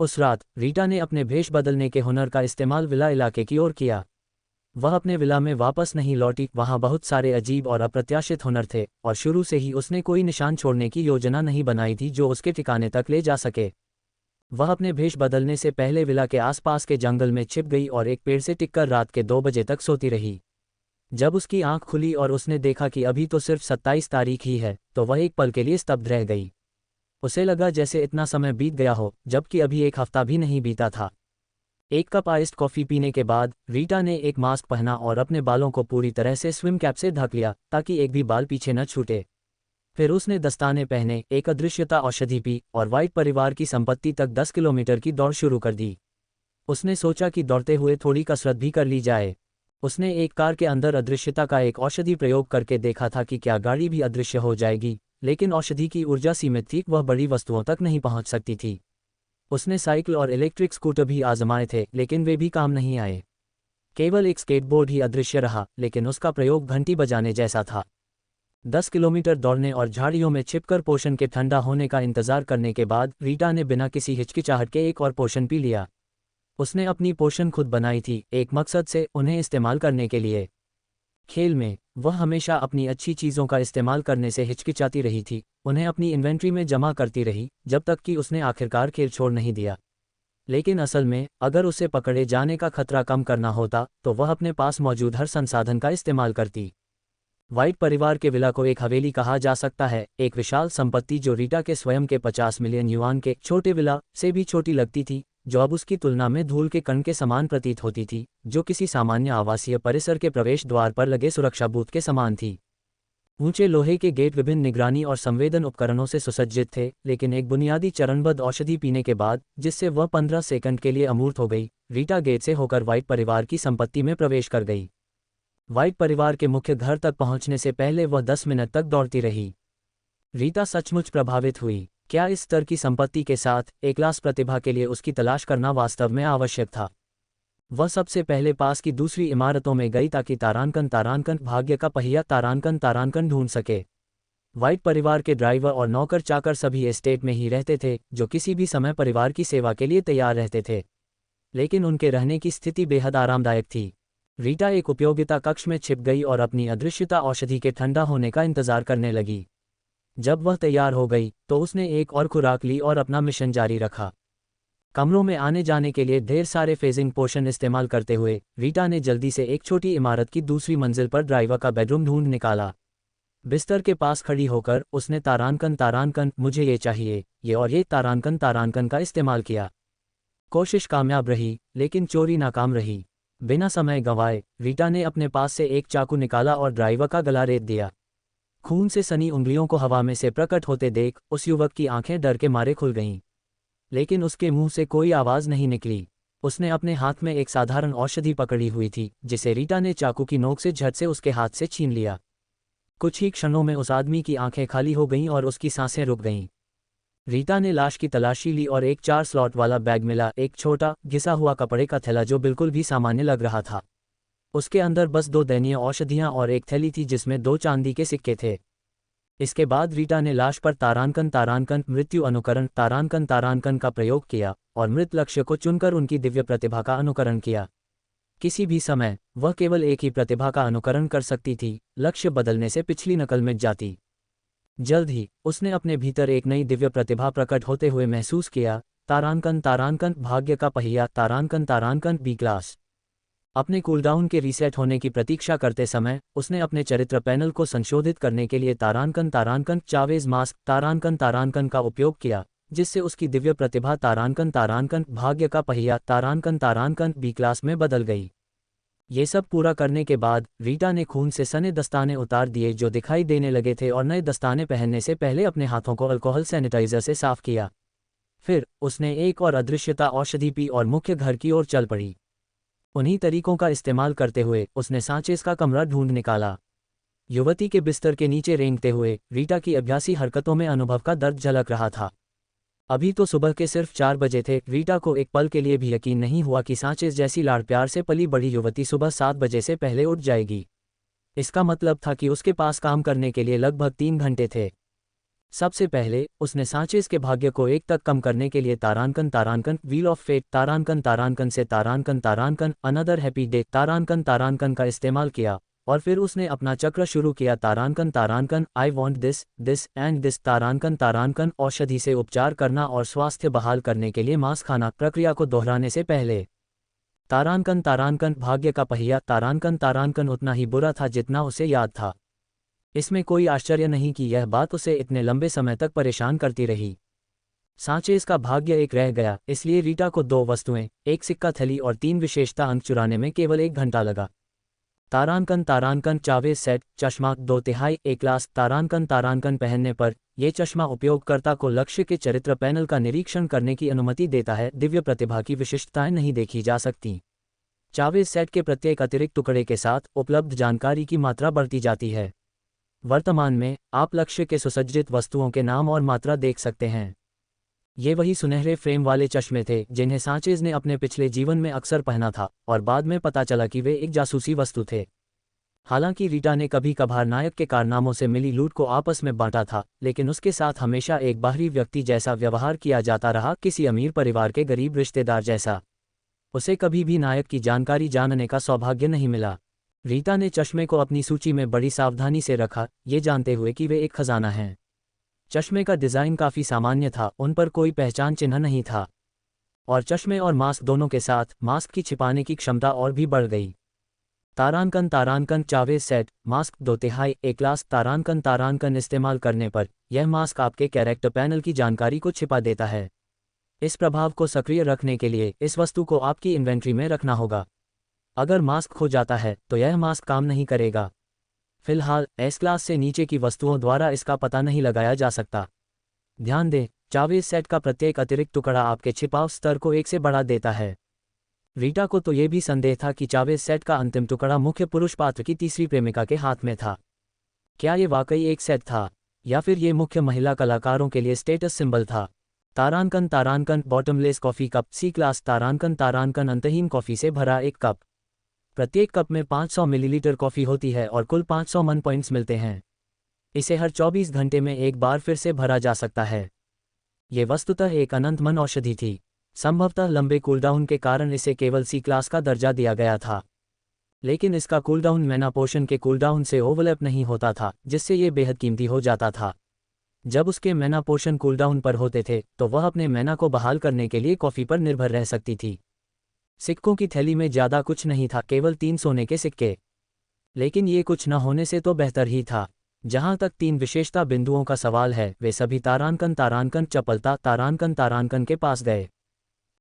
उस रात रीटा ने अपने भेष बदलने के हुनर का इस्तेमाल विला इलाके की ओर किया। वह अपने विला में वापस नहीं लौटी। वहाँ बहुत सारे अजीब और अप्रत्याशित हुनर थे और शुरू से ही उसने कोई निशान छोड़ने की योजना नहीं बनाई थी जो उसके ठिकाने तक ले जा सके। वह अपने भेष बदलने से पहले विला के आसपास के जंगल में छिप गई और एक पेड़ से टिककर रात के 2 बजे तक सोती रही। जब उसकी आंख खुली और उसने देखा कि अभी तो सिर्फ 27 तारीख ही है, तो वह एक पल के लिए स्तब्ध रह गई। उसे लगा जैसे इतना समय बीत गया हो, जबकि अभी एक हफ्ता भी नहीं बीता था। एक कप आइस्ड कॉफ़ी पीने के बाद रीटा ने एक मास्क पहना और अपने बालों को पूरी तरह से स्विम कैप से ढक लिया ताकि एक भी बाल पीछे न छूटे। फिर उसने दस्ताने पहने, एक अदृश्यता औषधि पी और व्हाइट परिवार की संपत्ति तक 10 किलोमीटर की दौड़ शुरू कर दी। उसने सोचा कि दौड़ते हुए थोड़ी कसरत भी कर ली जाए। उसने एक कार के अंदर अदृश्यता का एक औषधि प्रयोग करके देखा था कि क्या गाड़ी भी अदृश्य हो जाएगी, लेकिन औषधि की ऊर्जा सीमित थी, वह बड़ी वस्तुओं तक नहीं पहुंच सकती थी। उसने साइकिल और इलेक्ट्रिक स्कूटर भी आजमाए थे, लेकिन वे भी काम नहीं आए। केवल एक स्केटबोर्ड ही अदृश्य रहा, लेकिन उसका प्रयोग घंटी बजाने जैसा था। 10 किलोमीटर दौड़ने और झाड़ियों में छिपकर पोषण के ठंडा होने का इंतजार करने के बाद रीटा ने बिना किसी हिचकिचाहट के एक और पोषण पी लिया। उसने अपनी पोषण खुद बनाई थी, एक मकसद से, उन्हें इस्तेमाल करने के लिए। खेल में वह हमेशा अपनी अच्छी चीज़ों का इस्तेमाल करने से हिचकिचाती रही थी, उन्हें अपनी इन्वेंट्री में जमा करती रही, जब तक कि उसने आखिरकार खेल छोड़ नहीं दिया। लेकिन असल में अगर उसे पकड़े जाने का खतरा कम करना होता तो वह अपने पास मौजूद हर संसाधन का इस्तेमाल करती। व्हाइट परिवार के विला को एक हवेली कहा जा सकता है, एक विशाल संपत्ति जो रीटा के स्वयं के 50 मिलियन युआन के छोटे विला से भी छोटी लगती थी, जो अब उसकी तुलना में धूल के कण के समान प्रतीत होती थी, जो किसी सामान्य आवासीय परिसर के प्रवेश द्वार पर लगे सुरक्षा बूथ के समान थी। ऊंचे लोहे के गेट विभिन्न निगरानी और संवेदन उपकरणों से सुसज्जित थे, लेकिन एक बुनियादी चरणबद्ध औषधि पीने के बाद, जिससे वह 15 सेकंड के लिए अमूर्त हो गई, रीटा गेट से होकर व्हाइट परिवार की संपत्ति में प्रवेश कर गई। व्हाइट परिवार के मुख्य घर तक पहुंचने से पहले वह 10 मिनट तक दौड़ती रही। रीटा सचमुच प्रभावित हुई। क्या इस स्तर की संपत्ति के साथ एक क्लास प्रतिभा के लिए उसकी तलाश करना वास्तव में आवश्यक था? वह सबसे पहले पास की दूसरी इमारतों में गई ताकि तारांकन भाग्य का पहिया तारांकन ढूंढ सके। व्हाइट परिवार के ड्राइवर और नौकर चाकर सभी एस्टेट में ही रहते थे, जो किसी भी समय परिवार की सेवा के लिए तैयार रहते थे, लेकिन उनके रहने की स्थिति बेहद आरामदायक थी। रीटा एक उपयोगिता कक्ष में छिप गई और अपनी अदृश्यता औषधि के ठंडा होने का इंतजार करने लगी। जब वह तैयार हो गई तो उसने एक और खुराक ली और अपना मिशन जारी रखा। कमरों में आने जाने के लिए ढेर सारे फेजिंग पोशन इस्तेमाल करते हुए रीटा ने जल्दी से एक छोटी इमारत की दूसरी मंजिल पर ड्राइवर का बेडरूम ढूंढ निकाला। बिस्तर के पास खड़ी होकर उसने तारांकन मुझे ये चाहिए, ये और ये तारांकन का इस्तेमाल किया। कोशिश कामयाब रही, लेकिन चोरी नाकाम रही। बिना समय गंवाए रीटा ने अपने पास से एक चाकू निकाला और ड्राइवर का गला रेत दिया। खून से सनी उंगलियों को हवा में से प्रकट होते देख उस युवक की आंखें डर के मारे खुल गईं, लेकिन उसके मुंह से कोई आवाज नहीं निकली। उसने अपने हाथ में एक साधारण औषधि पकड़ी हुई थी, जिसे रीटा ने चाकू की नोक से झट से उसके हाथ से छीन लिया। कुछ ही क्षणों में उस आदमी की आंखें खाली हो गईं और उसकी सांसें रुक गईं। रीटा ने लाश की तलाशी ली और एक 4 स्लॉट वाला बैग मिला, एक छोटा घिसा हुआ कपड़े का थैला जो बिल्कुल भी सामान्य लग रहा था। उसके अंदर बस 2 दयनीय औषधियां और एक थैली थी जिसमें 2 चांदी के सिक्के थे। इसके बाद रीटा ने लाश पर तारांकन मृत्यु अनुकरण तारांकन का प्रयोग किया और मृत लक्ष्य को चुनकर उनकी दिव्य प्रतिभा का अनुकरण किया। किसी भी समय वह केवल एक ही प्रतिभा का अनुकरण कर सकती थी, लक्ष्य बदलने से पिछली नकल मिट जाती। जल्द ही उसने अपने भीतर एक नई दिव्य प्रतिभा प्रकट होते हुए महसूस किया, तारांकन भाग्य का पहिया तारांकन बी क्लास। अपने कूलडाउन के रीसेट होने की प्रतीक्षा करते समय उसने अपने चरित्र पैनल को संशोधित करने के लिए तारांकन चावेज मास्क तारांकन का उपयोग किया, जिससे उसकी दिव्य प्रतिभा तारांकन भाग्य का पहिया तारांकन बी क्लास में बदल गई। ये सब पूरा करने के बाद रीटा ने खून से सने दस्ताने उतार दिए जो दिखाई देने लगे थे और नए दस्ताने पहनने से पहले अपने हाथों को अल्कोहल सैनिटाइजर से साफ किया। फिर उसने एक और अदृश्यता औषधि पी और मुख्य घर की ओर चल पड़ी। उन्हीं तरीकों का इस्तेमाल करते हुए उसने सांचेज का कमरा ढूंढ निकाला। युवती के बिस्तर के नीचे रेंगते हुए रीटा की अभ्यासी हरकतों में अनुभव का दर्द झलक रहा था। अभी तो सुबह के सिर्फ 4 बजे थे। रीटा को एक पल के लिए भी यकीन नहीं हुआ कि सांचेज जैसी लाड़ प्यार से पली बड़ी युवती सुबह 7 बजे से पहले उठ जाएगी। इसका मतलब था कि उसके पास काम करने के लिए लगभग 3 घंटे थे। सबसे पहले उसने सांचेज के भाग्य को 1 तक कम करने के लिए तारांकन व्हील ऑफ फेट तारांकन से तारांकन अनदर हैप्पी डे तारांकन का इस्तेमाल किया, और फिर उसने अपना चक्र शुरू किया तारांकन I want this and this तारांकन औषधि से उपचार करना और स्वास्थ्य बहाल करने के लिए मांस खाना प्रक्रिया को दोहराने से पहले। तारांकन भाग्य का पहिया तारांकन उतना ही बुरा था जितना उसे याद था। इसमें कोई आश्चर्य नहीं कि यह बात उसे इतने लंबे समय तक परेशान करती रही। सांचेज का भाग्य 1 रह गया, इसलिए रीटा को 2 वस्तुएं, 1 सिक्का थैली और 3 विशेषता अंक चुराने में केवल 1 घंटा लगा। तारांकन चावेज सेट चश्मा 2/3 ए क्लास तारांकन पहनने पर यह चश्मा उपयोगकर्ता को लक्ष्य के चरित्र पैनल का निरीक्षण करने की अनुमति देता है। दिव्य प्रतिभा की विशिष्टताएं नहीं देखी जा सकती। चावेज सेट के प्रत्येक अतिरिक्त टुकड़े के साथ उपलब्ध जानकारी की मात्रा बढ़ती जाती है। वर्तमान में आप लक्ष्य के सुसज्जित वस्तुओं के नाम और मात्रा देख सकते हैं। ये वही सुनहरे फ्रेम वाले चश्मे थे जिन्हें सांचेज ने अपने पिछले जीवन में अक्सर पहना था, और बाद में पता चला कि वे एक जासूसी वस्तु थे। हालांकि रीटा ने कभी कभार नायक के कारनामों से मिली लूट को आपस में बांटा था, लेकिन उसके साथ हमेशा एक बाहरी व्यक्ति जैसा व्यवहार किया जाता रहा, किसी अमीर परिवार के गरीब रिश्तेदार जैसा। उसे कभी भी नायक की जानकारी जानने का सौभाग्य नहीं मिला। रीटा ने चश्मे को अपनी सूची में बड़ी सावधानी से रखा, ये जानते हुए कि वे एक खजाना हैं। चश्मे का डिज़ाइन काफ़ी सामान्य था, उन पर कोई पहचान चिन्ह नहीं था, और चश्मे और मास्क दोनों के साथ मास्क की छिपाने की क्षमता और भी बढ़ गई। तारांकन चावेज सेट मास्क 2/3 ए क्लास तारांकन इस्तेमाल करने पर यह मास्क आपके कैरेक्टर पैनल की जानकारी को छिपा देता है। इस प्रभाव को सक्रिय रखने के लिए इस वस्तु को आपकी इन्वेंट्री में रखना होगा। अगर मास्क खो जाता है तो यह मास्क काम नहीं करेगा। फिलहाल एस क्लास से नीचे की वस्तुओं द्वारा इसका पता नहीं लगाया जा सकता। ध्यान दें, चावेज सेट का प्रत्येक अतिरिक्त टुकड़ा आपके छिपाव स्तर को 1 से बढ़ा देता है। रीटा को तो यह भी संदेह था कि चावेज सेट का अंतिम टुकड़ा मुख्य पुरुष पात्र की तीसरी प्रेमिका के हाथ में था। क्या ये वाकई एक सेट था, या फिर ये मुख्य महिला कलाकारों के लिए स्टेटस सिंबल था? तारांकन bottomless coffee cup C class तारांकन अंतहीन कॉफ़ी से भरा एक कप। प्रत्येक कप में 500 मिलीलीटर कॉफ़ी होती है और कुल 500 मन पॉइंट्स मिलते हैं। इसे हर 24 घंटे में एक बार फिर से भरा जा सकता है। ये वस्तुतः एक अनंत मन औषधि थी। संभवतः लंबे कूलडाउन के कारण इसे केवल सी क्लास का दर्जा दिया गया था, लेकिन इसका कूलडाउन मैना पोशन के कूलडाउन से ओवरलैप नहीं होता था, जिससे ये बेहद कीमती हो जाता था। जब उसके मैना पोशन कूलडाउन पर होते थे तो वह अपने मैना को बहाल करने के लिए कॉफ़ी पर निर्भर रह सकती थी। सिक्कों की थैली में ज़्यादा कुछ नहीं था, केवल 3 सोने के सिक्के। लेकिन ये कुछ न होने से तो बेहतर ही था। जहाँ तक 3 विशेषता बिंदुओं का सवाल है, वे सभी तारांकन चपलता तारांकन के पास गए।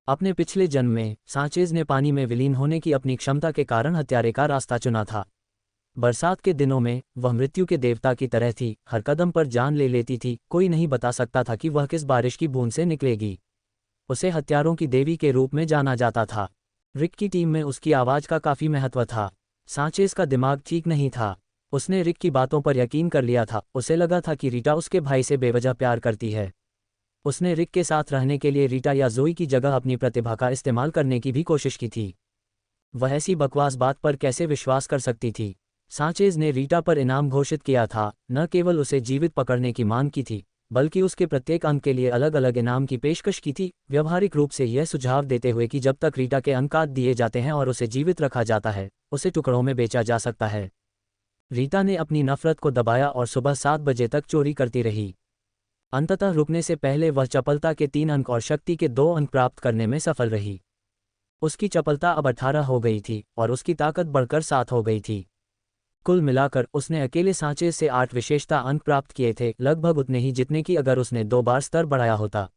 अपने पिछले जन्म में सांचेज ने पानी में विलीन होने की अपनी क्षमता के कारण हत्यारे का रास्ता चुना था। बरसात के दिनों में वह मृत्यु के देवता की तरह थी, हर कदम पर जान ले लेती थी। कोई नहीं बता सकता था कि वह किस बारिश की बूंद से निकलेगी। उसे हत्यारों की देवी के रूप में जाना जाता था। रिक की टीम में उसकी आवाज़ का काफ़ी महत्व था। सांचेज का दिमाग ठीक नहीं था। उसने रिक की बातों पर यकीन कर लिया था। उसे लगा था कि रीटा उसके भाई से बेवजह प्यार करती है। उसने रिक के साथ रहने के लिए रीटा या जोई की जगह अपनी प्रतिभा का इस्तेमाल करने की भी कोशिश की थी। वह ऐसी बकवास बात पर कैसे विश्वास कर सकती थी? सांचेज ने रीटा पर इनाम घोषित किया था, न केवल उसे जीवित पकड़ने की मांग की थी, बल्कि उसके प्रत्येक अंक के लिए अलग अलग इनाम की पेशकश की थी, व्यवहारिक रूप से यह सुझाव देते हुए कि जब तक रीटा के अंक दिए जाते हैं और उसे जीवित रखा जाता है, उसे टुकड़ों में बेचा जा सकता है। रीटा ने अपनी नफरत को दबाया और सुबह 7 बजे तक चोरी करती रही। अंततः रुकने से पहले वह चपलता के 3 अंक और शक्ति के 2 अंक प्राप्त करने में सफल रही। उसकी चपलता अब 18 हो गई थी और उसकी ताकत बढ़कर 7 हो गई थी। कुल मिलाकर उसने अकेले सांचेज से 8 विशेषता अंक प्राप्त किए थे, लगभग उतने ही जितने कि अगर उसने 2 बार स्तर बढ़ाया होता।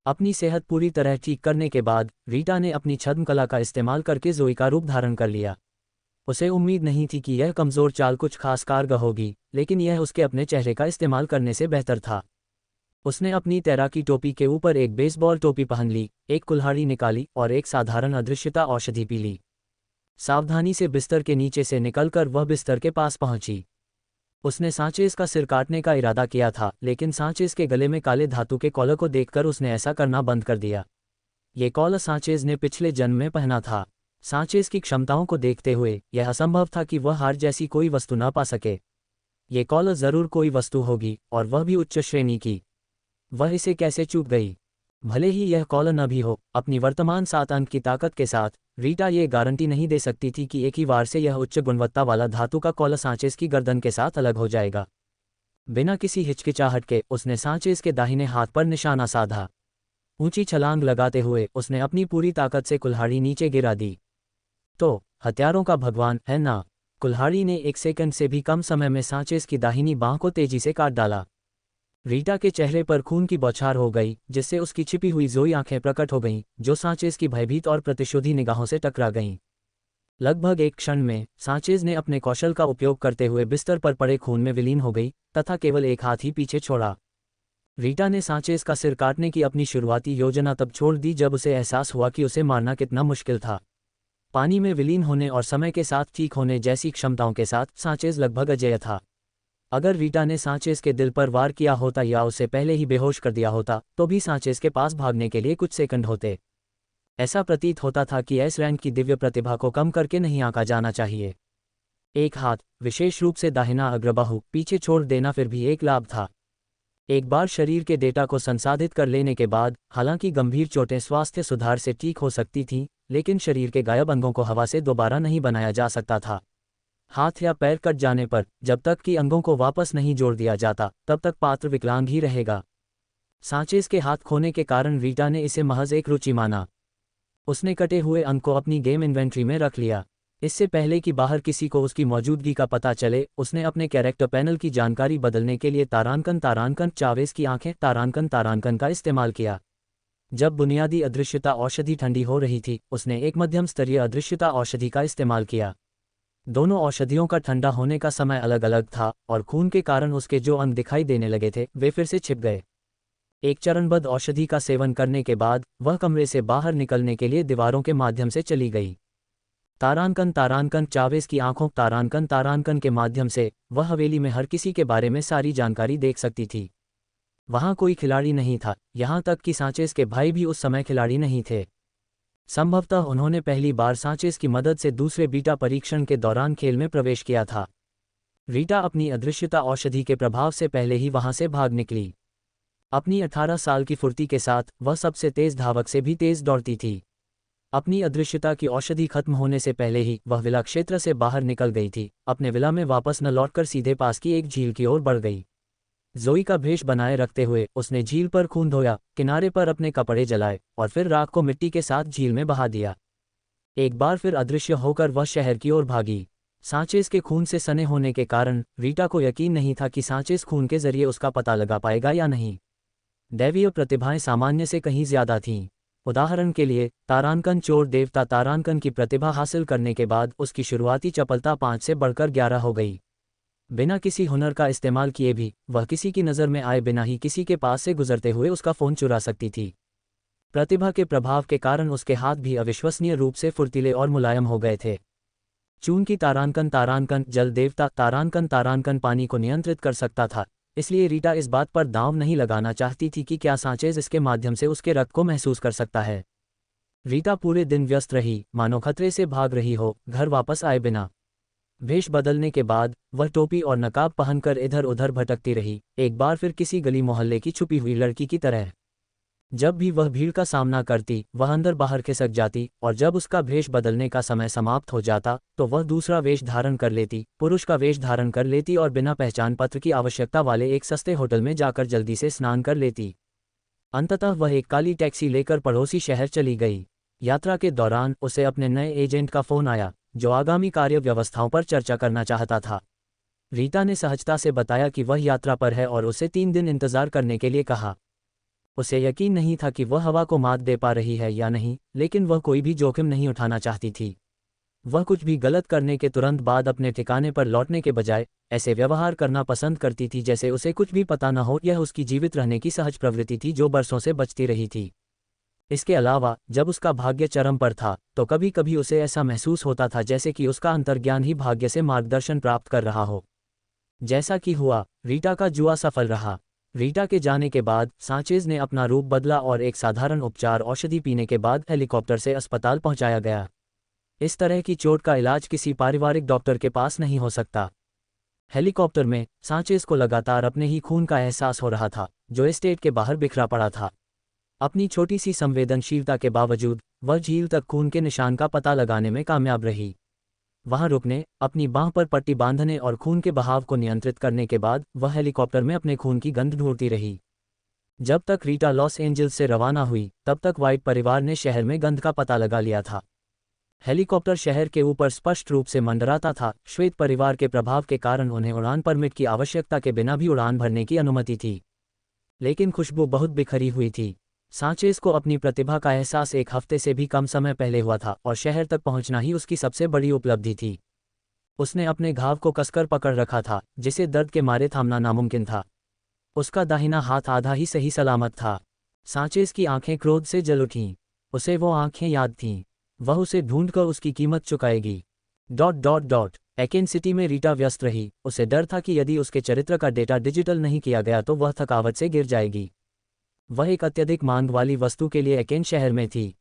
अपनी सेहत पूरी तरह ठीक करने के बाद रीटा ने अपनी छद्म कला का इस्तेमाल करके जोई का रूप धारण कर लिया। उसे उम्मीद नहीं थी कि यह कमज़ोर चाल कुछ खास कारगर होगी, लेकिन यह उसके अपने चेहरे का इस्तेमाल करने से बेहतर था। उसने अपनी तैराकी टोपी के ऊपर एक बेसबॉल टोपी पहन ली, एक कुल्हाड़ी निकाली और एक साधारण अदृश्यता औषधि पी ली। सावधानी से बिस्तर के नीचे से निकलकर वह बिस्तर के पास पहुंची। उसने सांचेज का सिर काटने का इरादा किया था, लेकिन सांचेज के गले में काले धातु के कॉलर को देखकर उसने ऐसा करना बंद कर दिया। ये कॉलर सांचेज ने पिछले जन्म में पहना था। सांचेज की क्षमताओं को देखते हुए यह असंभव था कि वह हार जैसी कोई वस्तु न पा सके। ये कॉलर जरूर कोई वस्तु होगी, और वह भी उच्च श्रेणी की। वह इसे कैसे चूक गई? भले ही यह कॉलर न भी हो, अपनी वर्तमान 7 अंक की ताकत के साथ रीटा ये गारंटी नहीं दे सकती थी कि एक ही बार से यह उच्च गुणवत्ता वाला धातु का कॉलर सांचेज की गर्दन के साथ अलग हो जाएगा। बिना किसी हिचकिचाहट के उसने सांचेज के दाहिने हाथ पर निशाना साधा। ऊंची छलांग लगाते हुए उसने अपनी पूरी ताकत से कुल्हाड़ी नीचे गिरा दी। तो हथियारों का भगवान है ना। कुल्हाड़ी ने 1 सेकंड से भी कम समय में सांचेज की दाहिनी बांह को तेजी से काट डाला। रीटा के चेहरे पर खून की बौछार हो गई, जिससे उसकी छिपी हुई जोई आंखें प्रकट हो गईं, जो सांचेज की भयभीत और प्रतिशोधी निगाहों से टकरा गईं। लगभग एक क्षण में सांचेज ने अपने कौशल का उपयोग करते हुए बिस्तर पर पड़े खून में विलीन हो गई, तथा केवल एक हाथ ही पीछे छोड़ा। रीटा ने सांचेज का सिर काटने की अपनी शुरुआती योजना तब छोड़ दी जब उसे एहसास हुआ कि उसे मारना कितना मुश्किल था। पानी में विलीन होने और समय के साथ ठीक होने जैसी क्षमताओं के साथ सांचेज लगभग अजेय था। अगर रीटा ने सांचेज के दिल पर वार किया होता या उसे पहले ही बेहोश कर दिया होता, तो भी सांचेज के पास भागने के लिए कुछ सेकंड होते। ऐसा प्रतीत होता था कि एस रैंक की दिव्य प्रतिभा को कम करके नहीं आंका जाना चाहिए। एक हाथ, विशेष रूप से दाहिना अग्रबाहु, पीछे छोड़ देना फिर भी एक लाभ था। एक बार शरीर के डेटा को संसाधित कर लेने के बाद, हालांकि गंभीर चोटें स्वास्थ्य सुधार से ठीक हो सकती थीं, लेकिन शरीर के गायब अंगों को हवा से दोबारा नहीं बनाया जा सकता था। हाथ या पैर कट जाने पर जब तक कि अंगों को वापस नहीं जोड़ दिया जाता, तब तक पात्र विकलांग ही रहेगा। सांचेज के हाथ खोने के कारण रीटा ने इसे महज एक रुचि माना। उसने कटे हुए अंग को अपनी गेम इन्वेंट्री में रख लिया। इससे पहले कि बाहर किसी को उसकी मौजूदगी का पता चले, उसने अपने कैरेक्टर पैनल की जानकारी बदलने के लिए तारांकन चावेस की आंखें तारांकन का इस्तेमाल किया। जब बुनियादी अदृश्यता औषधि ठंडी हो रही थी, उसने एक मध्यम स्तरीय अदृश्यता औषधि का इस्तेमाल किया। दोनों औषधियों का ठंडा होने का समय अलग अलग था, और खून के कारण उसके जो अंग दिखाई देने लगे थे वे फिर से छिप गए। एक चरणबद्ध औषधि का सेवन करने के बाद वह कमरे से बाहर निकलने के लिए दीवारों के माध्यम से चली गई। तारांकन चावेस की आंखों तारांकन के माध्यम से वह हवेली में हर किसी के बारे में सारी जानकारी देख सकती थी। वहां कोई खिलाड़ी नहीं था, यहां तक कि सांचेज के भाई भी उस समय खिलाड़ी नहीं थे। संभवतः उन्होंने पहली बार सांचेज की मदद से दूसरे बीटा परीक्षण के दौरान खेल में प्रवेश किया था। रीटा अपनी अदृश्यता औषधि के प्रभाव से पहले ही वहां से भाग निकली। अपनी 18 साल की फुर्ती के साथ वह सबसे तेज धावक से भी तेज दौड़ती थी। अपनी अदृश्यता की औषधि खत्म होने से पहले ही वह विला क्षेत्र से बाहर निकल गई थी। अपने विला में वापस न लौटकर सीधे पास की एक झील की ओर बढ़ गई। जोई का भेष बनाए रखते हुए उसने झील पर खून धोया, किनारे पर अपने कपड़े जलाए और फिर राख को मिट्टी के साथ झील में बहा दिया। एक बार फिर अदृश्य होकर वह शहर की ओर भागी। सांचेज के खून से सने होने के कारण रीटा को यकीन नहीं था कि सांचेज खून के जरिए उसका पता लगा पाएगा या नहीं। दैवीय प्रतिभाएं सामान्य से कहीं ज्यादा थीं। उदाहरण के लिए, तारांकन चोर देवता तारांकन की प्रतिभा हासिल करने के बाद उसकी शुरुआती चपलता 5 से बढ़कर 11 हो गई। बिना किसी हुनर का इस्तेमाल किए भी वह किसी की नज़र में आए बिना ही किसी के पास से गुजरते हुए उसका फ़ोन चुरा सकती थी। प्रतिभा के प्रभाव के कारण उसके हाथ भी अविश्वसनीय रूप से फुर्तीले और मुलायम हो गए थे। चून की तारांकन जल देवता तारांकन पानी को नियंत्रित कर सकता था, इसलिए रीटा इस बात पर दांव नहीं लगाना चाहती थी कि क्या सांचेज इसके माध्यम से उसके रक्त को महसूस कर सकता है। रीटा पूरे दिन व्यस्त रही, मानो खतरे से भाग रही हो, घर वापस आए बिना। भेष बदलने के बाद वह टोपी और नकाब पहनकर इधर उधर भटकती रही, एक बार फिर किसी गली मोहल्ले की छुपी हुई लड़की की तरह। जब भी वह भीड़ का सामना करती, वह अंदर बाहर खिसक जाती, और जब उसका भेष बदलने का समय समाप्त हो जाता तो वह दूसरा वेश धारण कर लेती, पुरुष का वेश धारण कर लेती और बिना पहचान पत्र की आवश्यकता वाले एक सस्ते होटल में जाकर जल्दी से स्नान कर लेती। अंततः वह एक काली टैक्सी लेकर पड़ोसी शहर चली गई। यात्रा के दौरान उसे अपने नए एजेंट का फोन आया, जो आगामी कार्य व्यवस्थाओं पर चर्चा करना चाहता था। रीटा ने सहजता से बताया कि वह यात्रा पर है और उसे 3 दिन इंतजार करने के लिए कहा। उसे यकीन नहीं था कि वह हवा को मात दे पा रही है या नहीं, लेकिन वह कोई भी जोखिम नहीं उठाना चाहती थी। वह कुछ भी गलत करने के तुरंत बाद अपने ठिकाने पर लौटने के बजाय ऐसे व्यवहार करना पसंद करती थी जैसे उसे कुछ भी पता न हो। यह उसकी जीवित रहने की सहज प्रवृत्ति थी जो बरसों से बचती रही थी। इसके अलावा जब उसका भाग्य चरम पर था तो कभी कभी उसे ऐसा महसूस होता था जैसे कि उसका अंतर्ज्ञान ही भाग्य से मार्गदर्शन प्राप्त कर रहा हो। जैसा कि हुआ, रीटा का जुआ सफल रहा। रीटा के जाने के बाद सांचेज ने अपना रूप बदला और एक साधारण उपचार औषधि पीने के बाद हेलीकॉप्टर से अस्पताल पहुंचाया गया। इस तरह की चोट का इलाज किसी पारिवारिक डॉक्टर के पास नहीं हो सकता। हेलीकॉप्टर में सांचेज को लगातार अपने ही खून का एहसास हो रहा था, जो एस्टेट के बाहर बिखरा पड़ा था। अपनी छोटी सी संवेदनशीलता के बावजूद वह झील तक खून के निशान का पता लगाने में कामयाब रही। वहां रुकने, अपनी बांह पर पट्टी बांधने और खून के बहाव को नियंत्रित करने के बाद वह हेलीकॉप्टर में अपने खून की गंध ढूंढती रही। जब तक रीटा लॉस एंजल्स से रवाना हुई, तब तक व्हाइट परिवार ने शहर में गंध का पता लगा लिया था। हेलीकॉप्टर शहर के ऊपर स्पष्ट रूप से मंडराता था। श्वेत परिवार के प्रभाव के कारण उन्हें उड़ान परमिट की आवश्यकता के बिना भी उड़ान भरने की अनुमति थी। लेकिन खुशबू बहुत बिखरी हुई थी। सांचेज को अपनी प्रतिभा का एहसास एक हफ्ते से भी कम समय पहले हुआ था और शहर तक पहुंचना ही उसकी सबसे बड़ी उपलब्धि थी। उसने अपने घाव को कसकर पकड़ रखा था, जिसे दर्द के मारे थामना नामुमकिन था। उसका दाहिना हाथ आधा ही सही सलामत था। सांचेज की आंखें क्रोध से जल उठीं। उसे वो आंखें याद थीं। वह उसे ढूंढकर उसकी कीमत चुकाएगी। एकेन सिटी में रीटा व्यस्त रही। उसे डर था कि यदि उसके चरित्र का डेटा डिजिटल नहीं किया गया तो वह थकावट से गिर जाएगी। वह एक अत्यधिक मांग वाली वस्तु के लिए एकेन शहर में थी।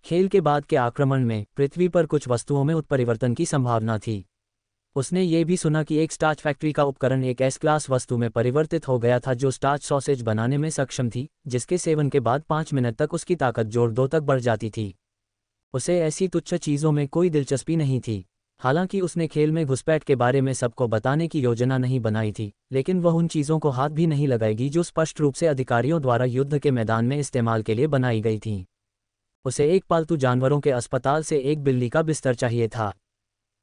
खेल के बाद के आक्रमण में पृथ्वी पर कुछ वस्तुओं में उत्परिवर्तन की संभावना थी। उसने ये भी सुना कि एक स्टार्च फैक्ट्री का उपकरण एक एस क्लास वस्तु में परिवर्तित हो गया था जो स्टार्च सॉसेज बनाने में सक्षम थी, जिसके सेवन के बाद 5 मिनट तक उसकी ताकत जोड़ 2 तक बढ़ जाती थी। उसे ऐसी तुच्छ चीज़ों में कोई दिलचस्पी नहीं थी। हालांकि उसने खेल में घुसपैठ के बारे में सबको बताने की योजना नहीं बनाई थी, लेकिन वह उन चीज़ों को हाथ भी नहीं लगाएगी जो स्पष्ट रूप से अधिकारियों द्वारा युद्ध के मैदान में इस्तेमाल के लिए बनाई गई थीं। उसे एक पालतू जानवरों के अस्पताल से एक बिल्ली का बिस्तर चाहिए था।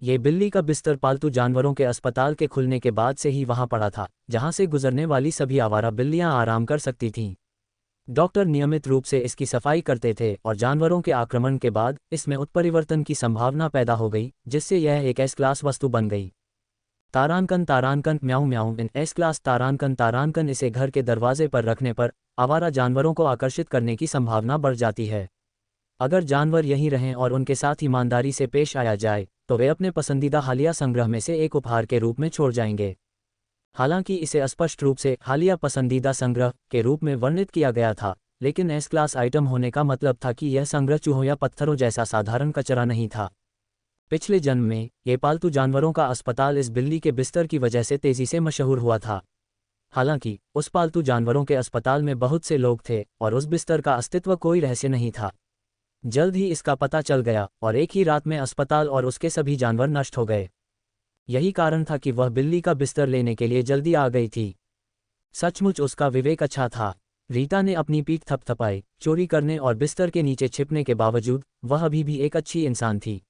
ये बिल्ली का बिस्तर पालतू जानवरों के अस्पताल के खुलने के बाद से ही वहां पड़ा था, जहां से गुजरने वाली सभी आवारा बिल्लियां आराम कर सकती थीं। डॉक्टर नियमित रूप से इसकी सफाई करते थे और जानवरों के आक्रमण के बाद इसमें उत्परिवर्तन की संभावना पैदा हो गई, जिससे यह एक एस क्लास वस्तु बन गई। तारानकन म्याऊं म्याऊं इन एस क्लास तारानकन इसे घर के दरवाजे पर रखने पर आवारा जानवरों को आकर्षित करने की संभावना बढ़ जाती है। अगर जानवर यहीं रहें और उनके साथ ईमानदारी से पेश आया जाए, तो वे अपने पसंदीदा हालिया संग्रह में से एक उपहार के रूप में छोड़ जाएंगे। हालांकि इसे स्पष्ट रूप से हालिया पसंदीदा संग्रह के रूप में वर्णित किया गया था, लेकिन एस क्लास आइटम होने का मतलब था कि यह संग्रह चूहों या पत्थरों जैसा साधारण कचरा नहीं था। पिछले जन्म में ये पालतू जानवरों का अस्पताल इस बिल्ली के बिस्तर की वजह से तेजी से मशहूर हुआ था। हालांकि उस पालतू जानवरों के अस्पताल में बहुत से लोग थे और उस बिस्तर का अस्तित्व कोई रहस्य नहीं था। जल्द ही इसका पता चल गया और एक ही रात में अस्पताल और उसके सभी जानवर नष्ट हो गए। यही कारण था कि वह बिल्ली का बिस्तर लेने के लिए जल्दी आ गई थी। सचमुच उसका विवेक अच्छा था। रीटा ने अपनी पीठ थपथपाई। चोरी करने और बिस्तर के नीचे छिपने के बावजूद वह अभी भी एक अच्छी इंसान थी।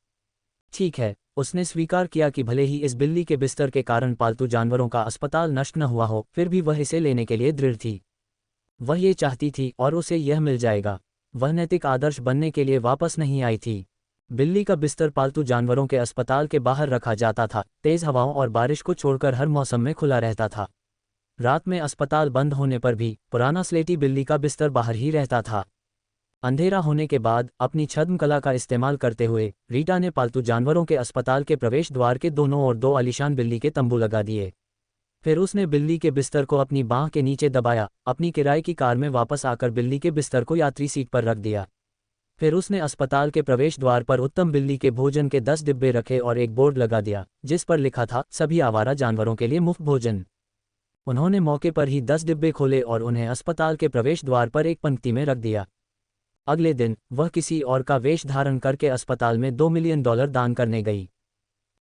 ठीक है, उसने स्वीकार किया कि भले ही इस बिल्ली के बिस्तर के कारण पालतू जानवरों का अस्पताल नष्ट न हुआ हो, फिर भी वह इसे लेने के लिए दृढ़ थी। वह ये चाहती थी और उसे यह मिल जाएगा। वह नैतिक आदर्श बनने के लिए वापस नहीं आई थी। बिल्ली का बिस्तर पालतू जानवरों के अस्पताल के बाहर रखा जाता था, तेज हवाओं और बारिश को छोड़कर हर मौसम में खुला रहता था। रात में अस्पताल बंद होने पर भी पुराना स्लेटी बिल्ली का बिस्तर बाहर ही रहता था। अंधेरा होने के बाद अपनी छद्म कला का इस्तेमाल करते हुए रीटा ने पालतू जानवरों के अस्पताल के प्रवेश द्वार के दोनों ओर 2 आलीशान बिल्ली के तंबू लगा दिए। फिर उसने बिल्ली के बिस्तर को अपनी बांह के नीचे दबाया, अपनी किराए की कार में वापस आकर बिल्ली के बिस्तर को यात्री सीट पर रख दिया। फिर उसने अस्पताल के प्रवेश द्वार पर उत्तम बिल्ली के भोजन के 10 डिब्बे रखे और एक बोर्ड लगा दिया, जिस पर लिखा था, सभी आवारा जानवरों के लिए मुफ्त भोजन। उन्होंने मौके पर ही 10 डिब्बे खोले और उन्हें अस्पताल के प्रवेश द्वार पर एक पंक्ति में रख दिया। अगले दिन वह किसी और का वेश धारण करके अस्पताल में $2 मिलियन दान करने गई।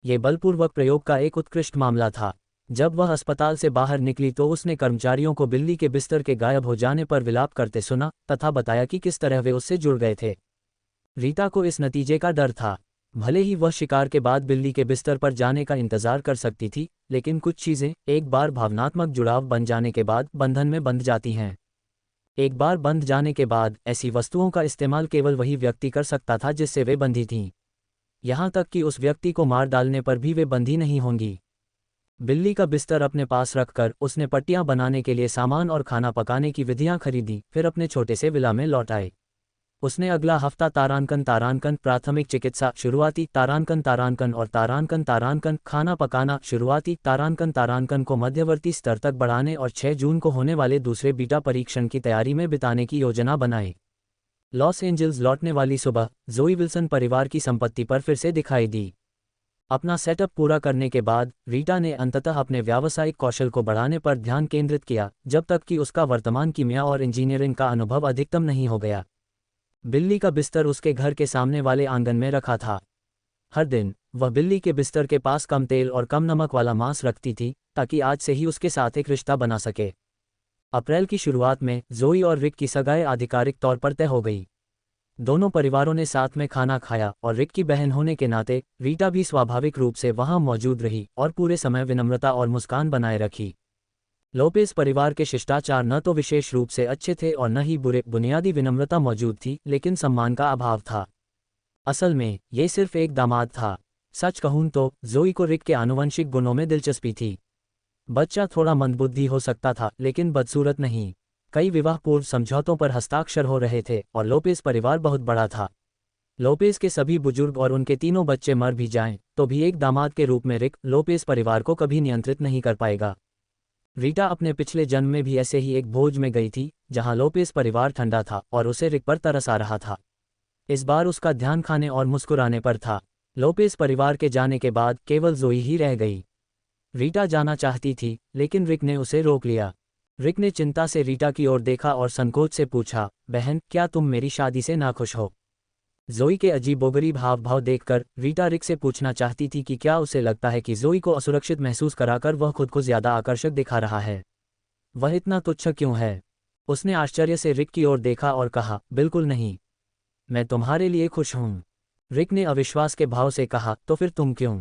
ये बलपूर्वक प्रयोग का एक उत्कृष्ट मामला था। जब वह अस्पताल से बाहर निकली तो उसने कर्मचारियों को बिल्ली के बिस्तर के गायब हो जाने पर विलाप करते सुना तथा बताया कि किस तरह वे उससे जुड़ गए थे। रीटा को इस नतीजे का डर था। भले ही वह शिकार के बाद बिल्ली के बिस्तर पर जाने का इंतजार कर सकती थी, लेकिन कुछ चीज़ें एक बार भावनात्मक जुड़ाव बन जाने के बाद बंधन में बंध जाती हैं। एक बार बंध जाने के बाद ऐसी वस्तुओं का इस्तेमाल केवल वही व्यक्ति कर सकता था जिससे वे बंधी थीं। यहाँ तक कि उस व्यक्ति को मार डालने पर भी वे बंधी नहीं होंगी। बिल्ली का बिस्तर अपने पास रखकर उसने पट्टियां बनाने के लिए सामान और खाना पकाने की विधियां खरीदी, फिर अपने छोटे से विला में लौट आए। उसने अगला हफ्ता तारानकन प्राथमिक चिकित्सा शुरुआती तारानकन और तारानकन खाना पकाना शुरुआती तारानकन को मध्यवर्ती स्तर तक बढ़ाने और 6 जून को होने वाले दूसरे बीटा परीक्षण की तैयारी में बिताने की योजना बनाई। लॉस एंजल्स लौटने वाली सुबह जोई विल्सन परिवार की संपत्ति पर फिर से दिखाई दी। अपना सेटअप पूरा करने के बाद रीटा ने अंततः अपने व्यावसायिक कौशल को बढ़ाने पर ध्यान केंद्रित किया, जब तक कि उसका वर्तमान कीमिया और इंजीनियरिंग का अनुभव अधिकतम नहीं हो गया। बिल्ली का बिस्तर उसके घर के सामने वाले आंगन में रखा था। हर दिन वह बिल्ली के बिस्तर के पास कम तेल और कम नमक वाला मांस रखती थी, ताकि आज से ही उसके साथ एक रिश्ता बना सके। अप्रैल की शुरुआत में जोई और रिक की सगाई आधिकारिक तौर पर तय हो गई। दोनों परिवारों ने साथ में खाना खाया और रिक की बहन होने के नाते रीटा भी स्वाभाविक रूप से वहां मौजूद रही और पूरे समय विनम्रता और मुस्कान बनाए रखी। लोपेज परिवार के शिष्टाचार न तो विशेष रूप से अच्छे थे और न ही बुरे। बुनियादी विनम्रता मौजूद थी, लेकिन सम्मान का अभाव था। असल में ये सिर्फ एक दामाद था। सच कहूं तो जोई को रिक के आनुवंशिक गुणों में दिलचस्पी थी। बच्चा थोड़ा मंदबुद्धि हो सकता था, लेकिन बदसूरत नहीं। कई विवाह पूर्व समझौतों पर हस्ताक्षर हो रहे थे और लोपेज परिवार बहुत बड़ा था। लोपेज के सभी बुजुर्ग और उनके तीनों बच्चे मर भी जाएं, तो भी एक दामाद के रूप में रिक लोपेज परिवार को कभी नियंत्रित नहीं कर पाएगा। रीटा अपने पिछले जन्म में भी ऐसे ही एक भोज में गई थी, जहां लोपेज परिवार ठंडा था और उसे रिक पर तरस आ रहा था। इस बार उसका ध्यान खाने और मुस्कुराने पर था। लोपेज परिवार के जाने के बाद केवल जोई ही रह गई। रीटा जाना चाहती थी, लेकिन रिक ने उसे रोक लिया। रिक ने चिंता से रीटा की ओर देखा और संकोच से पूछा, बहन, क्या तुम मेरी शादी से नाखुश हो? जोई के अजीबोगरीब हाव भाव देखकर रीटा रिक से पूछना चाहती थी कि क्या उसे लगता है कि जोई को असुरक्षित महसूस कराकर वह खुद को ज्यादा आकर्षक दिखा रहा है। वह इतना तुच्छ क्यों है? उसने आश्चर्य से रिक की ओर देखा और कहा, बिल्कुल नहीं, मैं तुम्हारे लिए खुश हूं। रिक ने अविश्वास के भाव से कहा, तो फिर तुम क्यों?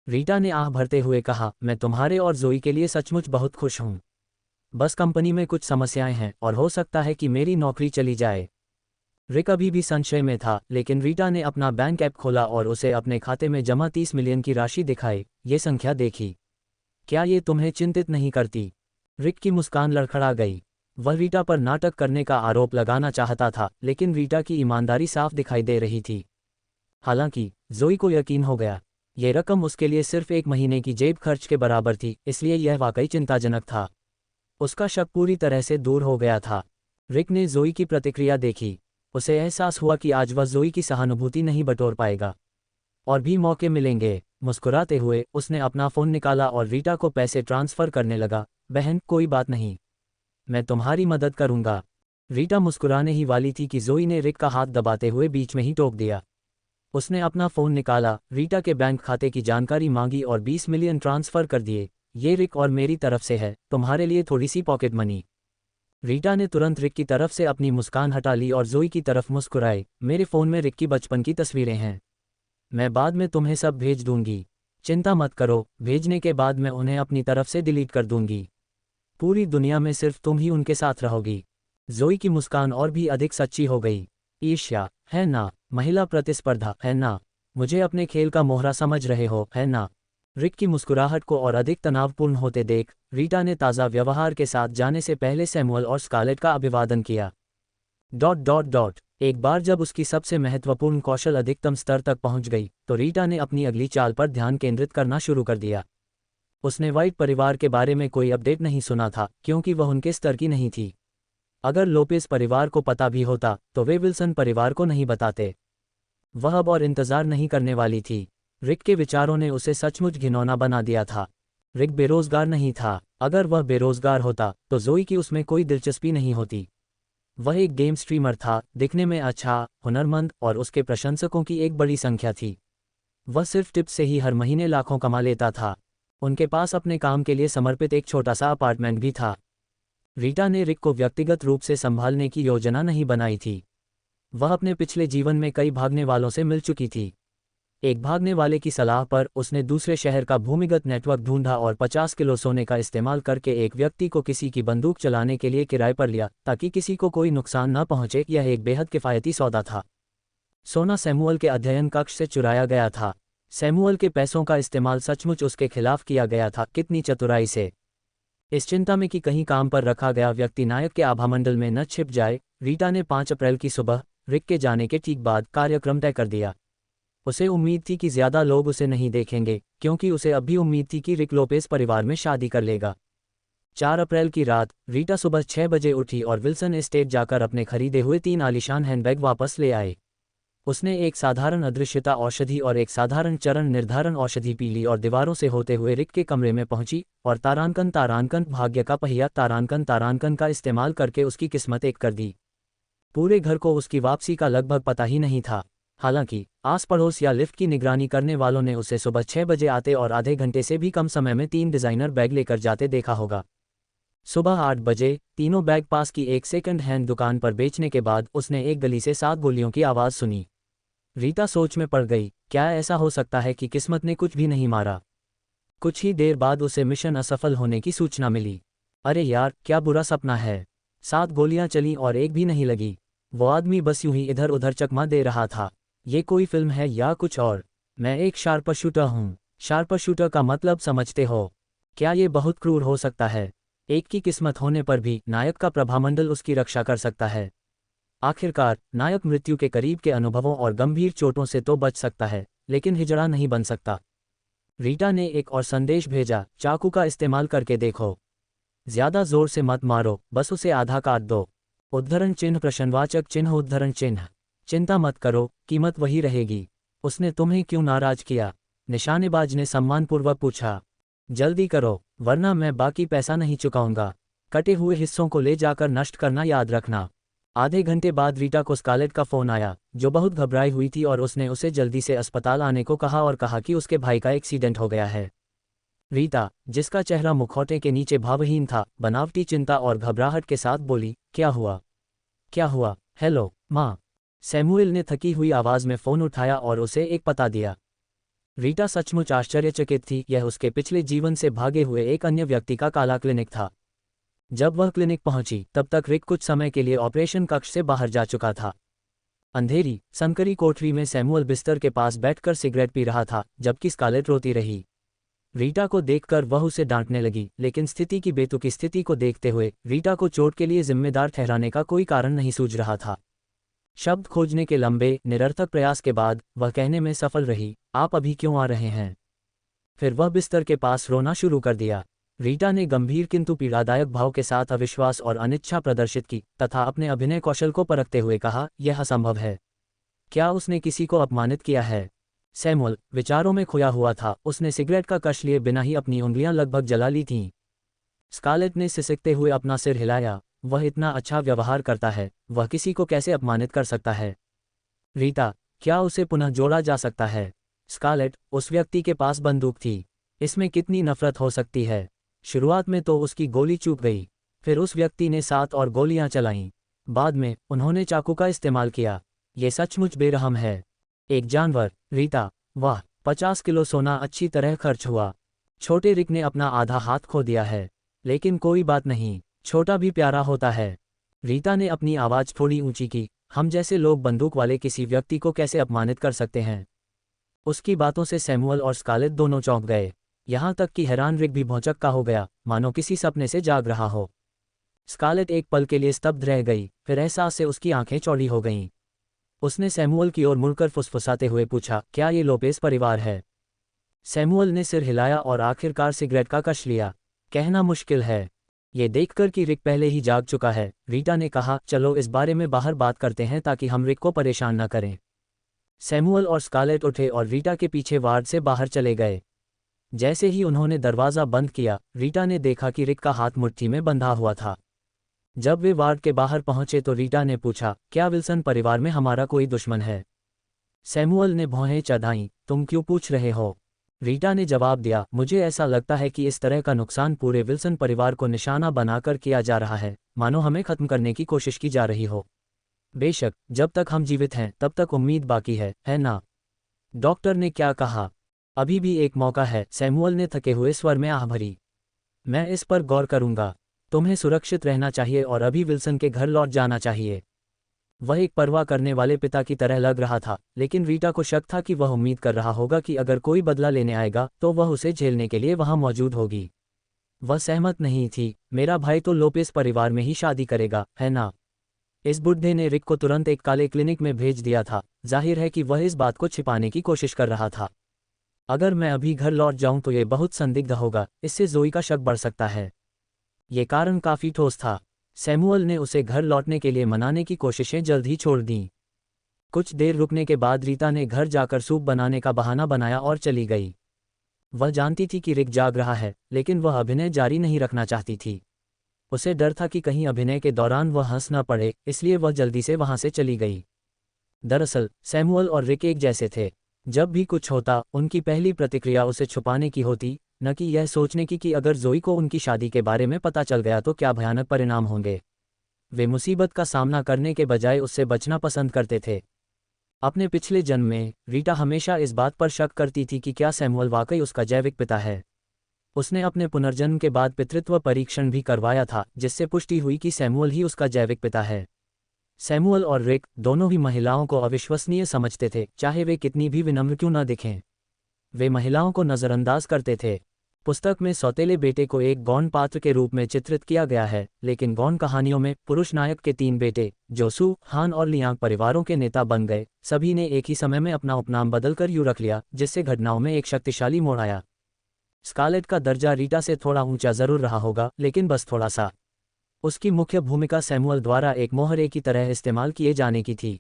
रीटा ने आह भरते हुए कहा, मैं तुम्हारे और जोई के लिए सचमुच बहुत खुश हूं। बस कंपनी में कुछ समस्याएं हैं और हो सकता है कि मेरी नौकरी चली जाए। रिक अभी भी संशय में था, लेकिन रीटा ने अपना बैंक ऐप खोला और उसे अपने खाते में जमा 30 मिलियन की राशि दिखाई। ये संख्या देखी। क्या ये तुम्हें चिंतित नहीं करती? रिक की मुस्कान लड़खड़ा गई। वह रीटा पर नाटक करने का आरोप लगाना चाहता था, लेकिन रीटा की ईमानदारी साफ दिखाई दे रही थी। हालांकि जोई को यकीन हो गया, ये रकम उसके लिए सिर्फ एक महीने की जेब खर्च के बराबर थी, इसलिए यह वाकई चिंताजनक था। उसका शक पूरी तरह से दूर हो गया था। रिक ने जोई की प्रतिक्रिया देखी। उसे एहसास हुआ कि आज वह जोई की सहानुभूति नहीं बटोर पाएगा। और भी मौके मिलेंगे। मुस्कुराते हुए उसने अपना फ़ोन निकाला और रीटा को पैसे ट्रांसफ़र करने लगा। बहन, कोई बात नहीं, मैं तुम्हारी मदद करूंगा। रीटा मुस्कुराने ही वाली थी कि जोई ने रिक का हाथ दबाते हुए बीच में ही टोक दिया। उसने अपना फ़ोन निकाला, रीटा के बैंक खाते की जानकारी मांगी और 20 मिलियन ट्रांसफ़र कर दिए। ये रिक और मेरी तरफ से है, तुम्हारे लिए थोड़ी सी पॉकेट मनी। रीटा ने तुरंत रिक की तरफ से अपनी मुस्कान हटा ली और जोई की तरफ मुस्कुराई। मेरे फ़ोन में रिक की बचपन की तस्वीरें हैं, मैं बाद में तुम्हें सब भेज दूंगी। चिंता मत करो, भेजने के बाद मैं उन्हें अपनी तरफ से डिलीट कर दूंगी। पूरी दुनिया में सिर्फ तुम ही उनके साथ रहोगी। जोई की मुस्कान और भी अधिक सच्ची हो गई। ईर्ष्या, है ना? महिला प्रतिस्पर्धा, है ना? मुझे अपने खेल का मोहरा समझ रहे हो, है ना? रिक की मुस्कुराहट को और अधिक तनावपूर्ण होते देख रीटा ने ताज़ा व्यवहार के साथ जाने से पहले सैमुअल और स्कारलेट का अभिवादन किया। एक बार जब उसकी सबसे महत्वपूर्ण कौशल अधिकतम स्तर तक पहुंच गई, तो रीटा ने अपनी अगली चाल पर ध्यान केंद्रित करना शुरू कर दिया। उसने व्हाइट परिवार के बारे में कोई अपडेट नहीं सुना था, क्योंकि वह उनके स्तर की नहीं थी। अगर लोपेज परिवार को पता भी होता, तो वे विल्सन परिवार को नहीं बताते। वह अब और इंतजार नहीं करने वाली थी। रिक के विचारों ने उसे सचमुच घिनौना बना दिया था। रिक बेरोजगार नहीं था। अगर वह बेरोजगार होता, तो जोई की उसमें कोई दिलचस्पी नहीं होती। वह एक गेम स्ट्रीमर था, दिखने में अच्छा, हुनरमंद और उसके प्रशंसकों की एक बड़ी संख्या थी। वह सिर्फ टिप्स से ही हर महीने लाखों कमा लेता था। उनके पास अपने काम के लिए समर्पित एक छोटा सा अपार्टमेंट भी था। रीटा ने रिक को व्यक्तिगत रूप से संभालने की योजना नहीं बनाई थी। वह अपने पिछले जीवन में कई भागने वालों से मिल चुकी थी। एक भागने वाले की सलाह पर उसने दूसरे शहर का भूमिगत नेटवर्क ढूंढा और 50 किलो सोने का इस्तेमाल करके एक व्यक्ति को किसी की बंदूक चलाने के लिए किराए पर लिया, ताकि किसी को कोई नुकसान न पहुंचे। यह एक बेहद किफ़ायती सौदा था। सोना सैमुअल के अध्ययन कक्ष से चुराया गया था। सैमुअल के पैसों का इस्तेमाल सचमुच उसके खिलाफ किया गया था। कितनी चतुराई से! इस चिंता में कि कहीं काम पर रखा गया व्यक्ति नायक के आभामंडल में न छिप जाए, रीटा ने 5 अप्रैल की सुबह रिक के जाने के ठीक बाद कार्यक्रम तय कर दिया। उसे उम्मीद थी कि ज्यादा लोग उसे नहीं देखेंगे, क्योंकि उसे अब भी उम्मीद थी कि रिक लोपेज परिवार में शादी कर लेगा। 4 अप्रैल की रात रीटा सुबह 6 बजे उठी और विल्सन एस्टेट जाकर अपने खरीदे हुए 3 आलीशान हैंडबैग वापस ले आए। उसने एक साधारण अदृश्यता औषधि और एक साधारण चरण निर्धारण औषधि पी ली और दीवारों से होते हुए रिक के कमरे में पहुंची और तारांकन भाग्य का पहिया तारांकन का इस्तेमाल करके उसकी किस्मत एक कर दी। पूरे घर को उसकी वापसी का लगभग पता ही नहीं था। हालांकि आस पड़ोस या लिफ्ट की निगरानी करने वालों ने उसे सुबह 6 बजे आते और आधे घंटे से भी कम समय में 3 डिज़ाइनर बैग लेकर जाते देखा होगा। सुबह 8 बजे तीनों बैग पास की एक सेकंड हैंड दुकान पर बेचने के बाद उसने एक गली से 7 गोलियों की आवाज़ सुनी। रीता सोच में पड़ गई, क्या ऐसा हो सकता है कि किस्मत ने कुछ भी नहीं मारा। कुछ ही देर बाद उसे मिशन असफल होने की सूचना मिली। अरे यार, क्या बुरा सपना है। 7 गोलियां चलीं और एक भी नहीं लगी। वो आदमी बस यूं ही इधर उधर चकमा दे रहा था। ये कोई फिल्म है या कुछ और? मैं एक शार्पशूटर हूँ। शार्पशूटर का मतलब समझते हो? क्या ये बहुत क्रूर हो सकता है? एक की किस्मत होने पर भी नायक का प्रभामंडल उसकी रक्षा कर सकता है। आखिरकार नायक मृत्यु के करीब के अनुभवों और गंभीर चोटों से तो बच सकता है, लेकिन हिजड़ा नहीं बन सकता। रीटा ने एक और संदेश भेजा, चाकू का इस्तेमाल करके देखो। ज्यादा जोर से मत मारो, बस उसे आधा काट दो। उद्धरण चिन्ह प्रश्नवाचक चिन्ह उद्धरण चिन्ह। चिंता मत करो, कीमत वही रहेगी। उसने तुम्हें क्यों नाराज किया? निशानेबाज ने सम्मानपूर्वक पूछा। जल्दी करो, वरना मैं बाकी पैसा नहीं चुकाऊंगा। कटे हुए हिस्सों को ले जाकर नष्ट करना याद रखना। आधे घंटे बाद रीटा को स्कारलेट का फ़ोन आया, जो बहुत घबराई हुई थी, और उसने उसे जल्दी से अस्पताल आने को कहा और कहा कि उसके भाई का एक्सीडेंट हो गया है। रीटा, जिसका चेहरा मुखौटे के नीचे भावहीन था, बनावटी चिंता और घबराहट के साथ बोली, क्या हुआ? क्या हुआ? हेलो माँ। सैमुएल ने थकी हुई आवाज़ में फ़ोन उठाया और उसे एक पता दिया। रीटा सचमुच आश्चर्यचकित थी। यह उसके पिछले जीवन से भागे हुए एक अन्य व्यक्ति का काला क्लिनिक था। जब वह क्लिनिक पहुंची तब तक रिक कुछ समय के लिए ऑपरेशन कक्ष से बाहर जा चुका था। अंधेरी संकरी कोठरी में सैमुअल बिस्तर के पास बैठकर सिगरेट पी रहा था, जबकि स्कारलेट रोती रही। रीटा को देखकर वह उसे डांटने लगी, लेकिन स्थिति की बेतुकी स्थिति को देखते हुए रीटा को चोट के लिए जिम्मेदार ठहराने का कोई कारण नहीं सूझ रहा था। शब्द खोजने के लंबे निरर्थक प्रयास के बाद वह कहने में सफल रही, आप अभी क्यों आ रहे हैं? फिर वह बिस्तर के पास रोना शुरू कर दिया। रीटा ने गंभीर किंतु पीड़ादायक भाव के साथ अविश्वास और अनिच्छा प्रदर्शित की तथा अपने अभिनय कौशल को परखते हुए कहा, यह असंभव है। क्या उसने किसी को अपमानित किया है? सैमुअल विचारों में खोया हुआ था। उसने सिगरेट का कश लिए बिना ही अपनी उंगलियां लगभग जला ली थीं। स्कारलेट ने सिसकते हुए अपना सिर हिलाया, वह इतना अच्छा व्यवहार करता है, वह किसी को कैसे अपमानित कर सकता है? रीटा, क्या उसे पुनः जोड़ा जा सकता है? स्कारलेट, उस व्यक्ति के पास बंदूक थी। इसमें कितनी नफरत हो सकती है? शुरुआत में तो उसकी गोली चूक गई, फिर उस व्यक्ति ने 7 और गोलियां चलाईं। बाद में उन्होंने चाकू का इस्तेमाल किया। ये सचमुच बेरहम है। एक जानवर। रीटा, वाह, 50 किलो सोना अच्छी तरह खर्च हुआ। छोटे रिक ने अपना आधा हाथ खो दिया है, लेकिन कोई बात नहीं, छोटा भी प्यारा होता है। रीटा ने अपनी आवाज़ थोड़ी ऊंची की, हम जैसे लोग बंदूक वाले किसी व्यक्ति को कैसे अपमानित कर सकते हैं? उसकी बातों से सैमुअल और स्कारलेट दोनों चौंक गए। यहाँ तक कि हैरान रिक भी भौंचक्का हो गया, मानो किसी सपने से जाग रहा हो। स्कारलेट एक पल के लिए स्तब्ध रह गई, फिर एहसास से उसकी आंखें चौड़ी हो गईं। उसने सैमुअल की ओर मुड़कर फुसफुसाते हुए पूछा, क्या ये लोपेस परिवार है? सैमुअल ने सिर हिलाया और आखिरकार सिगरेट का कश लिया। कहना मुश्किल है। ये देखकर कि रिक पहले ही जाग चुका है, रीटा ने कहा, चलो इस बारे में बाहर बात करते हैं ताकि हम रिक को परेशान न करें। सैमुअल और स्कारलेट उठे और रीटा के पीछे वार्ड से बाहर चले गए। जैसे ही उन्होंने दरवाज़ा बंद किया, रीटा ने देखा कि रिक का हाथ मुट्ठी में बंधा हुआ था। जब वे वार्ड के बाहर पहुंचे तो रीटा ने पूछा, क्या विल्सन परिवार में हमारा कोई दुश्मन है? सैमुअल ने भौहें चढ़ाईं, तुम क्यों पूछ रहे हो? रीटा ने जवाब दिया, मुझे ऐसा लगता है कि इस तरह का नुकसान पूरे विल्सन परिवार को निशाना बनाकर किया जा रहा है, मानो हमें खत्म करने की कोशिश की जा रही हो। बेशक, जब तक हम जीवित हैं तब तक उम्मीद बाकी है ना? डॉक्टर ने क्या कहा? अभी भी एक मौका है, सैमुअल ने थके हुए स्वर में आह भरी। मैं इस पर गौर करूंगा। तुम्हें सुरक्षित रहना चाहिए और अभी विल्सन के घर लौट जाना चाहिए। वह एक परवाह करने वाले पिता की तरह लग रहा था, लेकिन रीटा को शक था कि वह उम्मीद कर रहा होगा कि अगर कोई बदला लेने आएगा तो वह उसे झेलने के लिए वहां मौजूद होगी। वह सहमत नहीं थी। मेरा भाई तो लोपेस परिवार में ही शादी करेगा, है ना? इस बुढ़े ने रिक को तुरंत एक काले क्लिनिक में भेज दिया था। जाहिर है कि वह इस बात को छिपाने की कोशिश कर रहा था। अगर मैं अभी घर लौट जाऊं तो ये बहुत संदिग्ध होगा, इससे जोई का शक बढ़ सकता है। ये कारण काफी ठोस था। सैमुअल ने उसे घर लौटने के लिए मनाने की कोशिशें जल्द ही छोड़ दीं। कुछ देर रुकने के बाद रीता ने घर जाकर सूप बनाने का बहाना बनाया और चली गई। वह जानती थी कि रिक जाग रहा है, लेकिन वह अभिनय जारी नहीं रखना चाहती थी। उसे डर था कि कहीं अभिनय के दौरान वह हंस न पड़े, इसलिए वह जल्दी से वहां से चली गई। दरअसल सैमुअल और रिक एक जैसे थे। जब भी कुछ होता, उनकी पहली प्रतिक्रिया उसे छुपाने की होती, न कि यह सोचने की कि अगर जोई को उनकी शादी के बारे में पता चल गया तो क्या भयानक परिणाम होंगे। वे मुसीबत का सामना करने के बजाय उससे बचना पसंद करते थे। अपने पिछले जन्म में रीटा हमेशा इस बात पर शक करती थी कि क्या सैमुअल वाकई उसका जैविक पिता है। उसने अपने पुनर्जन्म के बाद पितृत्व परीक्षण भी करवाया था, जिससे पुष्टि हुई कि सैमुअल ही उसका जैविक पिता है। सैमुअल और रिक दोनों ही महिलाओं को अविश्वसनीय समझते थे, चाहे वे कितनी भी विनम्र क्यों न दिखें। वे महिलाओं को नज़रअंदाज करते थे। पुस्तक में सौतेले बेटे को एक गौण पात्र के रूप में चित्रित किया गया है, लेकिन गौण कहानियों में पुरुष नायक के 3 बेटे, जोसू, हान और लियांग परिवारों के नेता बन गए। सभी ने एक ही समय में अपना उपनाम बदलकर यू रख लिया, जिससे घटनाओं में एक शक्तिशाली मोड़ आया। स्कारलेट का दर्जा रीटा से थोड़ा ऊंचा जरूर रहा होगा, लेकिन बस थोड़ा सा। उसकी मुख्य भूमिका सैमुअल द्वारा एक मोहरे की तरह इस्तेमाल किए जाने की थी।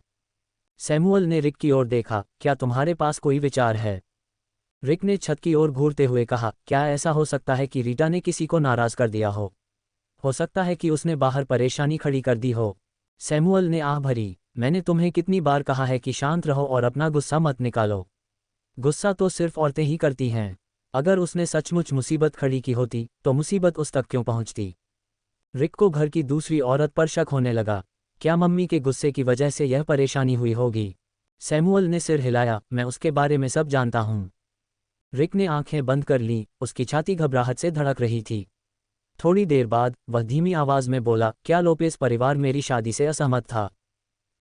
सैमुअल ने रिक की ओर देखा। क्या तुम्हारे पास कोई विचार है? रिक ने छत की ओर घूरते हुए कहा, क्या ऐसा हो सकता है कि रीटा ने किसी को नाराज कर दिया हो सकता है कि उसने बाहर परेशानी खड़ी कर दी हो। सैमुअल ने आह भरी। मैंने तुम्हें कितनी बार कहा है कि शांत रहो और अपना गुस्सा मत निकालो। गुस्सा तो सिर्फ औरतें ही करती हैं। अगर उसने सचमुच मुसीबत खड़ी की होती तो मुसीबत उस तक क्यों पहुंचती? रिक को घर की दूसरी औरत पर शक होने लगा। क्या मम्मी के गुस्से की वजह से यह परेशानी हुई होगी? सैमुअल ने सिर हिलाया। मैं उसके बारे में सब जानता हूं। रिक ने आंखें बंद कर लीं, उसकी छाती घबराहट से धड़क रही थी। थोड़ी देर बाद वह धीमी आवाज में बोला, क्या लोपेस परिवार मेरी शादी से असहमत था?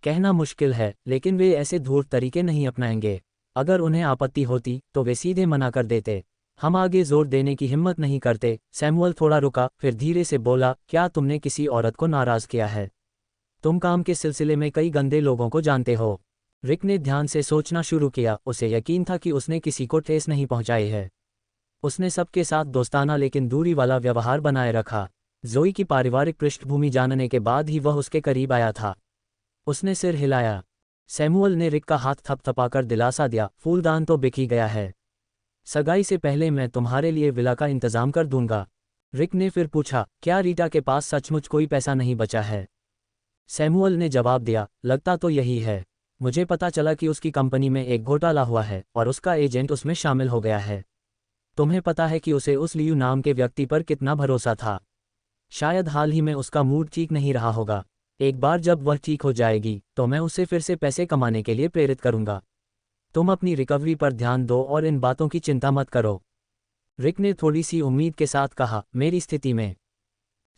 कहना मुश्किल है, लेकिन वे ऐसे धूर्त तरीके नहीं अपनाएंगे। अगर उन्हें आपत्ति होती तो वे सीधे मना कर देते। हम आगे जोर देने की हिम्मत नहीं करते। सैमुअल थोड़ा रुका, फिर धीरे से बोला, क्या तुमने किसी औरत को नाराज किया है? तुम काम के सिलसिले में कई गंदे लोगों को जानते हो। रिक ने ध्यान से सोचना शुरू किया। उसे यकीन था कि उसने किसी को ठेस नहीं पहुंचाई है। उसने सबके साथ दोस्ताना लेकिन दूरी वाला व्यवहार बनाए रखा। जोई की पारिवारिक पृष्ठभूमि जानने के बाद ही वह उसके करीब आया था। उसने सिर हिलाया। सैमुअल ने रिक का हाथ थपथपाकर दिलासा दिया, फूलदान तो बिक ही गया है। सगाई से पहले मैं तुम्हारे लिए विला का इंतजाम कर दूंगा। रिक ने फिर पूछा, क्या रीटा के पास सचमुच कोई पैसा नहीं बचा है? सैमुअल ने जवाब दिया, लगता तो यही है। मुझे पता चला कि उसकी कंपनी में एक घोटाला हुआ है और उसका एजेंट उसमें शामिल हो गया है। तुम्हें पता है कि उसे उस लियू नाम के व्यक्ति पर कितना भरोसा था। शायद हाल ही में उसका मूड ठीक नहीं रहा होगा। एक बार जब वह ठीक हो जाएगी तो मैं उसे फिर से पैसे कमाने के लिए प्रेरित करूंगा। तुम अपनी रिकवरी पर ध्यान दो और इन बातों की चिंता मत करो। रिक ने थोड़ी सी उम्मीद के साथ कहा, मेरी स्थिति में?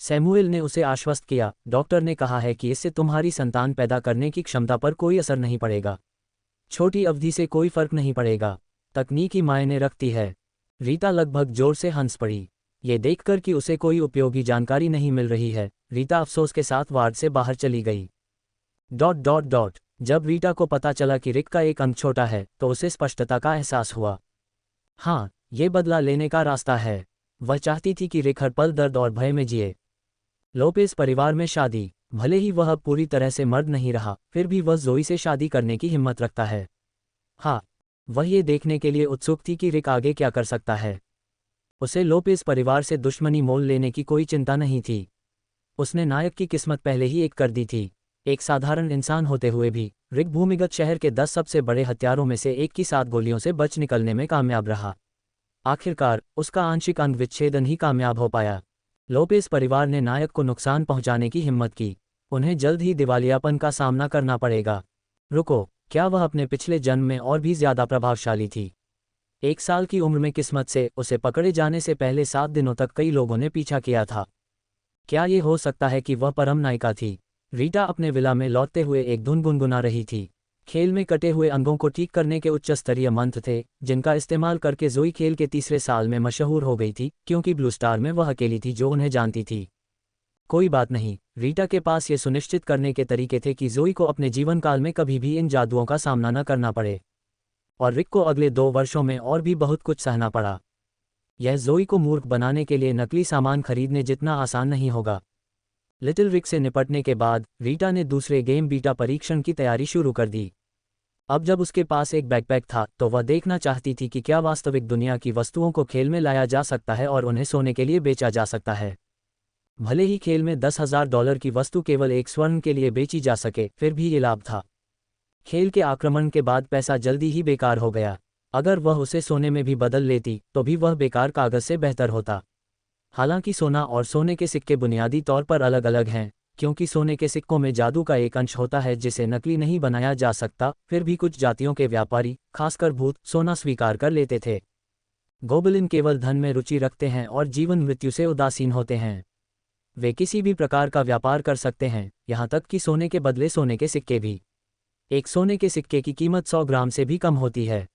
सैमुएल ने उसे आश्वस्त किया, डॉक्टर ने कहा है कि इससे तुम्हारी संतान पैदा करने की क्षमता पर कोई असर नहीं पड़ेगा। छोटी अवधि से कोई फर्क नहीं पड़ेगा। तकनीक ही मायने रखती है। रीता लगभग जोर से हंस पड़ी। ये देखकर कि उसे कोई उपयोगी जानकारी नहीं मिल रही है, रीता अफसोस के साथ वार्ड से बाहर चली गई। ... जब रीटा को पता चला कि रिक का एक अंक छोटा है तो उसे स्पष्टता का एहसास हुआ। हाँ, ये बदला लेने का रास्ता है। वह चाहती थी कि रिक हर पल दर्द और भय में जिए। लोपेस परिवार में शादी। भले ही वह अब पूरी तरह से मर्द नहीं रहा, फिर भी वह जोई से शादी करने की हिम्मत रखता है। हाँ, वह ये देखने के लिए उत्सुक थी कि रिक आगे क्या कर सकता है। उसे लोपेस परिवार से दुश्मनी मोल लेने की कोई चिंता नहीं थी। उसने नायक की किस्मत पहले ही एक कर दी थी। एक साधारण इंसान होते हुए भी रिक भूमिगत शहर के 10 सबसे बड़े हत्यारों में से एक की 7 गोलियों से बच निकलने में कामयाब रहा। आखिरकार उसका आंशिक अंग विच्छेदन ही कामयाब हो पाया। लोपेस परिवार ने नायक को नुकसान पहुंचाने की हिम्मत की। उन्हें जल्द ही दिवालियापन का सामना करना पड़ेगा। रुको, क्या वह अपने पिछले जन्म में और भी ज्यादा प्रभावशाली थी? 1 साल की उम्र में किस्मत से उसे पकड़े जाने से पहले 7 दिनों तक कई लोगों ने पीछा किया था। क्या ये हो सकता है कि वह परम नायिका थी? रीटा अपने विला में लौटते हुए एक धुन गुनगुना रही थी। खेल में कटे हुए अंगों को ठीक करने के उच्च स्तरीय मंत्र थे, जिनका इस्तेमाल करके जोई खेल के तीसरे साल में मशहूर हो गई थी, क्योंकि ब्लू स्टार में वह अकेली थी जो उन्हें जानती थी। कोई बात नहीं, रीटा के पास ये सुनिश्चित करने के तरीके थे कि जोई को अपने जीवन काल में कभी भी इन जादुओं का सामना न करना पड़े। और रिक को अगले 2 वर्षों में और भी बहुत कुछ सहना पड़ा। यह जोई को मूर्ख बनाने के लिए नकली सामान खरीदने जितना आसान नहीं होगा। लिटिल रिक से निपटने के बाद रीटा ने दूसरे गेम बीटा परीक्षण की तैयारी शुरू कर दी। अब जब उसके पास एक बैकपैक था तो वह देखना चाहती थी कि क्या वास्तविक दुनिया की वस्तुओं को खेल में लाया जा सकता है और उन्हें सोने के लिए बेचा जा सकता है। भले ही खेल में $10,000 की वस्तु केवल एक स्वर्ण के लिए बेची जा सके, फिर भी ये लाभ था। खेल के आक्रमण के बाद पैसा जल्दी ही बेकार हो गया। अगर वह उसे सोने में भी बदल लेती तो भी वह बेकार कागज से बेहतर होता। हालांकि सोना और सोने के सिक्के बुनियादी तौर पर अलग अलग हैं, क्योंकि सोने के सिक्कों में जादू का एक अंश होता है जिसे नकली नहीं बनाया जा सकता। फिर भी कुछ जातियों के व्यापारी, खासकर भूत, सोना स्वीकार कर लेते थे। गोबलिन केवल धन में रुचि रखते हैं और जीवन मृत्यु से उदासीन होते हैं। वे किसी भी प्रकार का व्यापार कर सकते हैं, यहाँ तक कि सोने के बदले सोने के सिक्के भी। एक सोने के सिक्के की कीमत 100 ग्राम से भी कम होती है।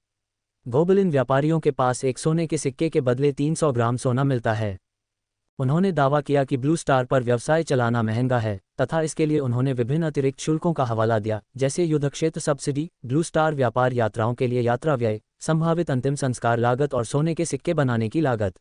गोबलिन व्यापारियों के पास एक सोने के सिक्के के बदले 300 ग्राम सोना मिलता है। उन्होंने दावा किया कि ब्लू स्टार पर व्यवसाय चलाना महंगा है, तथा इसके लिए उन्होंने विभिन्न अतिरिक्त शुल्कों का हवाला दिया, जैसे युद्धक्षेत्र सब्सिडी, ब्लू स्टार व्यापार यात्राओं के लिए यात्रा व्यय, संभावित अंतिम संस्कार लागत और सोने के सिक्के बनाने की लागत।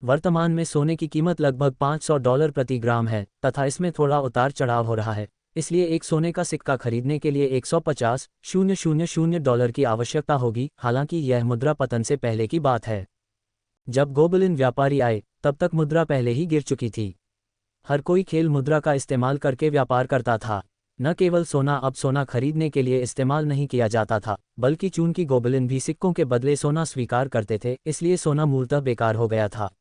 वर्तमान में सोने की कीमत लगभग $500 प्रति ग्राम है, तथा इसमें थोड़ा उतार चढ़ाव हो रहा है। इसलिए एक सोने का सिक्का खरीदने के लिए $150,000 की आवश्यकता होगी। हालांकि यह मुद्रा पतन से पहले की बात है। जब गोबलिन व्यापारी आए तब तक मुद्रा पहले ही गिर चुकी थी। हर कोई खेल मुद्रा का इस्तेमाल करके व्यापार करता था। न केवल सोना अब सोना खरीदने के लिए इस्तेमाल नहीं किया जाता था, बल्कि चूंकि गोबलिन भी सिक्कों के बदले सोना स्वीकार करते थे, इसलिए सोना मूलतः बेकार हो गया था।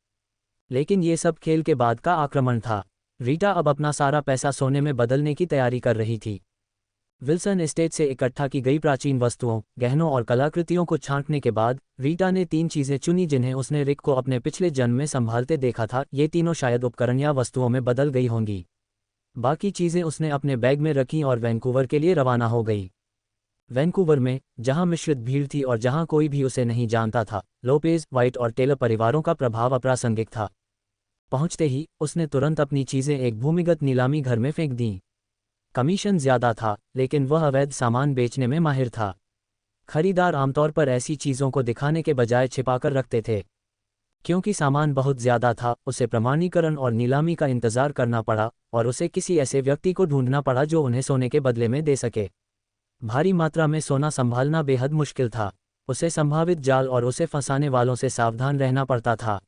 लेकिन ये सब खेल के बाद का आक्रमण था। रीटा अब अपना सारा पैसा सोने में बदलने की तैयारी कर रही थी। विल्सन एस्टेट से इकट्ठा की गई प्राचीन वस्तुओं, गहनों और कलाकृतियों को छांटने के बाद रीटा ने 3 चीज़ें चुनी जिन्हें उसने रिक को अपने पिछले जन्म में संभालते देखा था। ये तीनों शायद उपकरण या वस्तुओं में बदल गई होंगी। बाकी चीज़ें उसने अपने बैग में रखीं और वैंकूवर के लिए रवाना हो गई। वैंकूवर में, जहां मिश्रित भीड़ थी और जहां कोई भी उसे नहीं जानता था, लोपेज, वाइट और टेलर परिवारों का प्रभाव अप्रासंगिक था। पहुंचते ही उसने तुरंत अपनी चीज़ें एक भूमिगत नीलामी घर में फेंक दीं। कमीशन ज्यादा था, लेकिन वह अवैध सामान बेचने में माहिर था। खरीदार आमतौर पर ऐसी चीज़ों को दिखाने के बजाय छिपाकर रखते थे। क्योंकि सामान बहुत ज्यादा था, उसे प्रमाणीकरण और नीलामी का इंतजार करना पड़ा, और उसे किसी ऐसे व्यक्ति को ढूंढना पड़ा जो उन्हें सोने के बदले में दे सके। भारी मात्रा में सोना संभालना बेहद मुश्किल था। उसे संभावित जाल और उसे फंसाने वालों से सावधान रहना पड़ता था।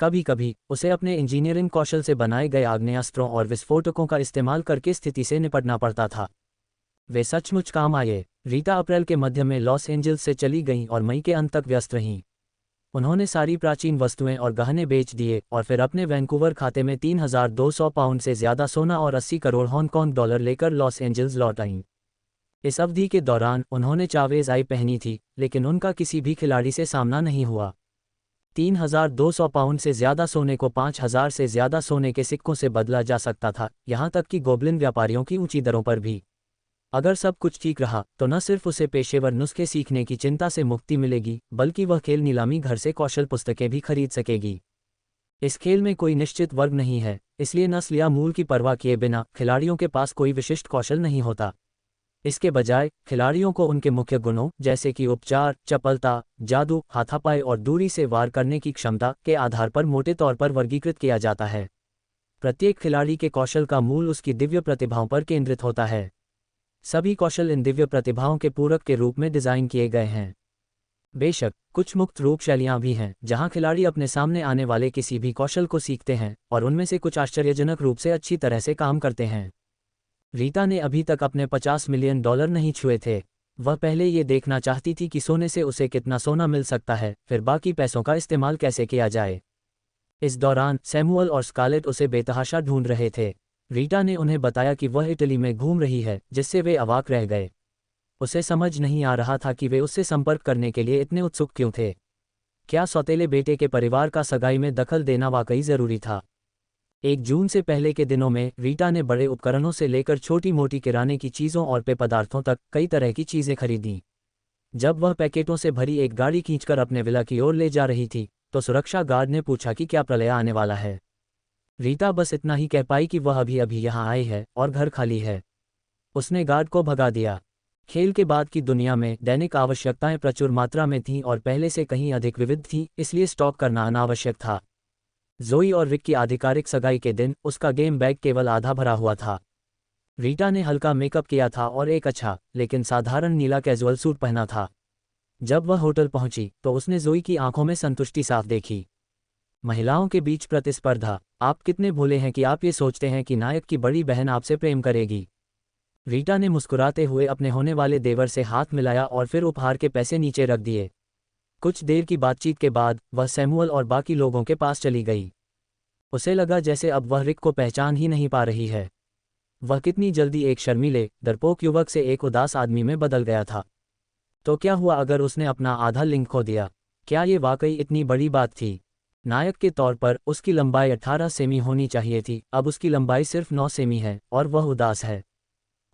कभी कभी उसे अपने इंजीनियरिंग कौशल से बनाए गए आग्नेयास्त्रों और विस्फोटकों का इस्तेमाल करके स्थिति से निपटना पड़ता था। वे सचमुच काम आए। रीटा अप्रैल के मध्य में लॉस एंजल्स से चली गईं और मई के अंत तक व्यस्त रहीं। उन्होंने सारी प्राचीन वस्तुएं और गहने बेच दिए और फिर अपने वैंकूवर खाते में 3,200 पाउंड से ज्यादा सोना और 80 करोड़ हांगकांग डॉलर लेकर लॉस एंजल्स लौट आईं। इस अवधि के दौरान उन्होंने चावेज आई पहनी थी, लेकिन उनका किसी भी खिलाड़ी से सामना नहीं हुआ। 3,200 पाउंड से ज्यादा सोने को 5,000 से ज्यादा सोने के सिक्कों से बदला जा सकता था, यहां तक कि गोबलिन व्यापारियों की ऊंची दरों पर भी। अगर सब कुछ ठीक रहा तो न सिर्फ उसे पेशेवर नुस्खे सीखने की चिंता से मुक्ति मिलेगी, बल्कि वह खेल नीलामी घर से कौशल पुस्तकें भी खरीद सकेगी। इस खेल में कोई निश्चित वर्ग नहीं है, इसलिए नस्ल या मूल की परवाह किए बिना खिलाड़ियों के पास कोई विशिष्ट कौशल नहीं होता। इसके बजाय खिलाड़ियों को उनके मुख्य गुणों, जैसे कि उपचार, चपलता, जादू, हाथापाई और दूरी से वार करने की क्षमता के आधार पर मोटे तौर पर वर्गीकृत किया जाता है। प्रत्येक खिलाड़ी के कौशल का मूल उसकी दिव्य प्रतिभाओं पर केंद्रित होता है। सभी कौशल इन दिव्य प्रतिभाओं के पूरक के रूप में डिज़ाइन किए गए हैं। बेशक कुछ मुक्त रूप शैलियाँ भी हैं, जहाँ खिलाड़ी अपने सामने आने वाले किसी भी कौशल को सीखते हैं, और उनमें से कुछ आश्चर्यजनक रूप से अच्छी तरह से काम करते हैं। रीटा ने अभी तक अपने $50 मिलियन नहीं छुए थे। वह पहले ये देखना चाहती थी कि सोने से उसे कितना सोना मिल सकता है, फिर बाकी पैसों का इस्तेमाल कैसे किया जाए। इस दौरान सैमुअल और स्कारलेट उसे बेतहाशा ढूंढ रहे थे। रीटा ने उन्हें बताया कि वह इटली में घूम रही है, जिससे वे अवाक रह गए। उसे समझ नहीं आ रहा था कि वे उससे संपर्क करने के लिए इतने उत्सुक क्यों थे। क्या सौतेले बेटे के परिवार का सगाई में दखल देना वाकई ज़रूरी था? 1 जून से पहले के दिनों में रीटा ने बड़े उपकरणों से लेकर छोटी मोटी किराने की चीज़ों और पेय पदार्थों तक कई तरह की चीज़ें खरीदीं। जब वह पैकेटों से भरी एक गाड़ी खींचकर अपने विला की ओर ले जा रही थी, तो सुरक्षा गार्ड ने पूछा कि क्या प्रलय आने वाला है। रीटा बस इतना ही कह पाई कि वह अभी अभी यहाँ आई है और घर खाली है। उसने गार्ड को भगा दिया। खेल के बाद की दुनिया में दैनिक आवश्यकताएं प्रचुर मात्रा में थीं और पहले से कहीं अधिक विविध थीं, इसलिए स्टॉक करना अनावश्यक था। जोई और रिक की आधिकारिक सगाई के दिन उसका गेम बैग केवल आधा भरा हुआ था। रीटा ने हल्का मेकअप किया था और एक अच्छा लेकिन साधारण नीला कैजुअल सूट पहना था। जब वह होटल पहुंची तो उसने ज़ोई की आंखों में संतुष्टि साफ देखी। महिलाओं के बीच प्रतिस्पर्धा, आप कितने भोले हैं कि आप ये सोचते हैं कि नायक की बड़ी बहन आपसे प्रेम करेगी। रीटा ने मुस्कुराते हुए अपने होने वाले देवर से हाथ मिलाया और फिर उपहार के पैसे नीचे रख दिए। कुछ देर की बातचीत के बाद वह सैमुअल और बाकी लोगों के पास चली गई। उसे लगा जैसे अब वह रिक को पहचान ही नहीं पा रही है। वह कितनी जल्दी एक शर्मीले, डरपोक युवक से एक उदास आदमी में बदल गया था। तो क्या हुआ अगर उसने अपना आधा लिंग खो दिया? क्या ये वाकई इतनी बड़ी बात थी? नायक के तौर पर उसकी लंबाई 18 सेमी होनी चाहिए थी, अब उसकी लंबाई सिर्फ 9 सेमी है और वह उदास है।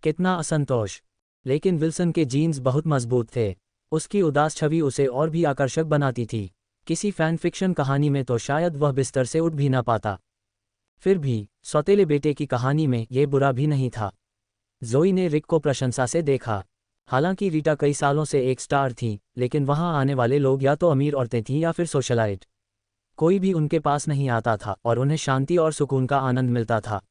कितना असंतोष! लेकिन विल्सन के जीन्स बहुत मजबूत थे। उसकी उदास छवि उसे और भी आकर्षक बनाती थी। किसी फैन फिक्शन कहानी में तो शायद वह बिस्तर से उठ भी ना पाता। फिर भी सौतेले बेटे की कहानी में ये बुरा भी नहीं था। ज़ोई ने रिक को प्रशंसा से देखा। हालांकि रीटा कई सालों से एक स्टार थी, लेकिन वहां आने वाले लोग या तो अमीर औरतें थीं या फिर सोशलाइट। कोई भी उनके पास नहीं आता था और उन्हें शांति और सुकून का आनंद मिलता था।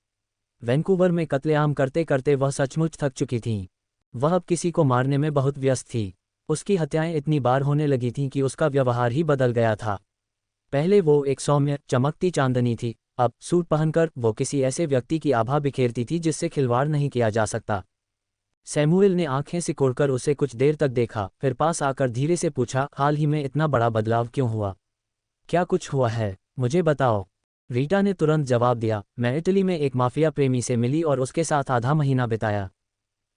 वैंकूवर में कत्लेआम करते करते वह सचमुच थक चुकी थीं। वह अब किसी को मारने में बहुत व्यस्त थी। उसकी हत्याएं इतनी बार होने लगी थीं कि उसका व्यवहार ही बदल गया था। पहले वो एक सौम्य, चमकती चांदनी थी, अब सूट पहनकर वो किसी ऐसे व्यक्ति की आभा बिखेरती थी जिससे खिलवाड़ नहीं किया जा सकता। सैमुएल ने आंखें सिकोड़कर उसे कुछ देर तक देखा, फिर पास आकर धीरे से पूछा, हाल ही में इतना बड़ा बदलाव क्यों हुआ? क्या कुछ हुआ है? मुझे बताओ। रीटा ने तुरंत जवाब दिया, मैं इटली में एक माफिया प्रेमी से मिली और उसके साथ आधा महीना बिताया।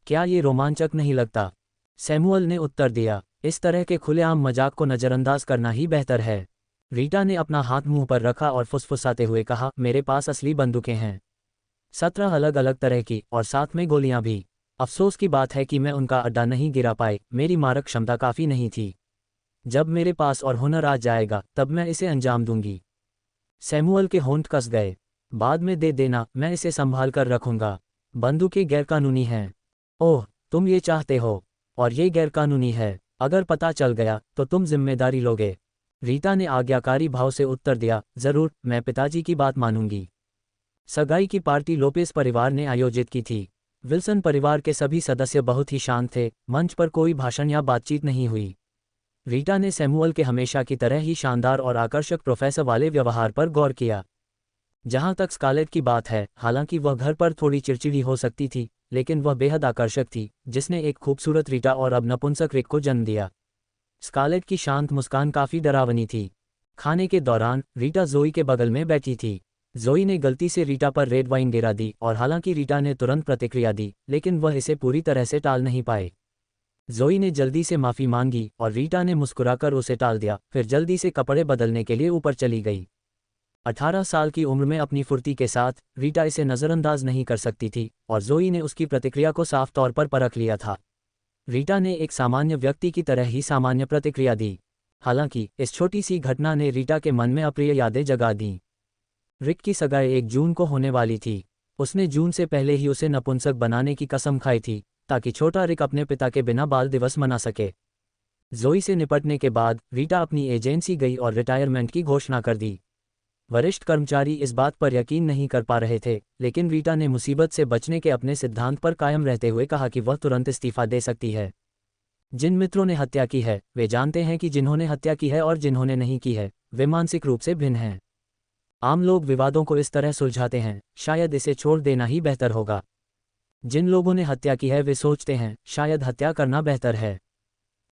क्या ये रोमांचक नहीं लगता? सैमुअल ने उत्तर दिया, इस तरह के खुलेआम मजाक को नज़रअंदाज करना ही बेहतर है। रीटा ने अपना हाथ मुंह पर रखा और फुसफुसाते हुए कहा, मेरे पास असली बंदूकें हैं। 17 अलग अलग तरह की, और साथ में गोलियां भी। अफसोस की बात है कि मैं उनका अड्डा नहीं गिरा पाई, मेरी मारक क्षमता काफ़ी नहीं थी। जब मेरे पास और हुनर आ जाएगा तब मैं इसे अंजाम दूंगी। सैमुअल के होंठ कस गए। बाद में दे देना, मैं इसे संभाल कर रखूंगा। बंदूकें गैरकानूनी हैं। ओह, तुम ये चाहते हो? और ये गैरकानूनी है। अगर पता चल गया तो तुम जिम्मेदारी लोगे? रीटा ने आज्ञाकारी भाव से उत्तर दिया, जरूर, मैं पिताजी की बात मानूंगी। सगाई की पार्टी लोपेस परिवार ने आयोजित की थी। विल्सन परिवार के सभी सदस्य बहुत ही शांत थे, मंच पर कोई भाषण या बातचीत नहीं हुई। रीटा ने सैमुअल के हमेशा की तरह ही शानदार और आकर्षक प्रोफेसर वाले व्यवहार पर गौर किया। जहां तक स्कारलेट की बात है, हालांकि वह घर पर थोड़ी चिड़चिड़ी हो सकती थी, लेकिन वह बेहद आकर्षक थी, जिसने एक खूबसूरत रीटा और अब नपुंसक रिक को जन्म दिया। स्कारलेट की शांत मुस्कान काफी डरावनी थी। खाने के दौरान रीटा ज़ोई के बगल में बैठी थी। ज़ोई ने गलती से रीटा पर रेड वाइन गिरा दी और हालांकि रीटा ने तुरंत प्रतिक्रिया दी, लेकिन वह इसे पूरी तरह से टाल नहीं पाए। ज़ोई ने जल्दी से माफ़ी मांगी और रीटा ने मुस्कुराकर उसे टाल दिया, फिर जल्दी से कपड़े बदलने के लिए ऊपर चली गई। 18 साल की उम्र में अपनी फुर्ती के साथ रीटा इसे नज़रअंदाज नहीं कर सकती थी और ज़ोई ने उसकी प्रतिक्रिया को साफ तौर पर परख लिया था। रीटा ने एक सामान्य व्यक्ति की तरह ही सामान्य प्रतिक्रिया दी। हालांकि इस छोटी सी घटना ने रीटा के मन में अप्रिय यादें जगा दीं। रिक की सगाई 1 जून को होने वाली थी। उसने जून से पहले ही उसे नपुंसक बनाने की कसम खाई थी, ताकि छोटा रिक अपने पिता के बिना बाल दिवस मना सके। ज़ोई से निपटने के बाद रीटा अपनी एजेंसी गई और रिटायरमेंट की घोषणा कर दी। वरिष्ठ कर्मचारी इस बात पर यकीन नहीं कर पा रहे थे, लेकिन रीटा ने मुसीबत से बचने के अपने सिद्धांत पर कायम रहते हुए कहा कि वह तुरंत इस्तीफा दे सकती है। जिन मित्रों ने हत्या की है, वे जानते हैं कि जिन्होंने हत्या की है और जिन्होंने नहीं की है, वे मानसिक रूप से भिन्न हैं। आम लोग विवादों को इस तरह सुलझाते हैं, शायद इसे छोड़ देना ही बेहतर होगा। जिन लोगों ने हत्या की है वे सोचते हैं, शायद हत्या करना बेहतर है।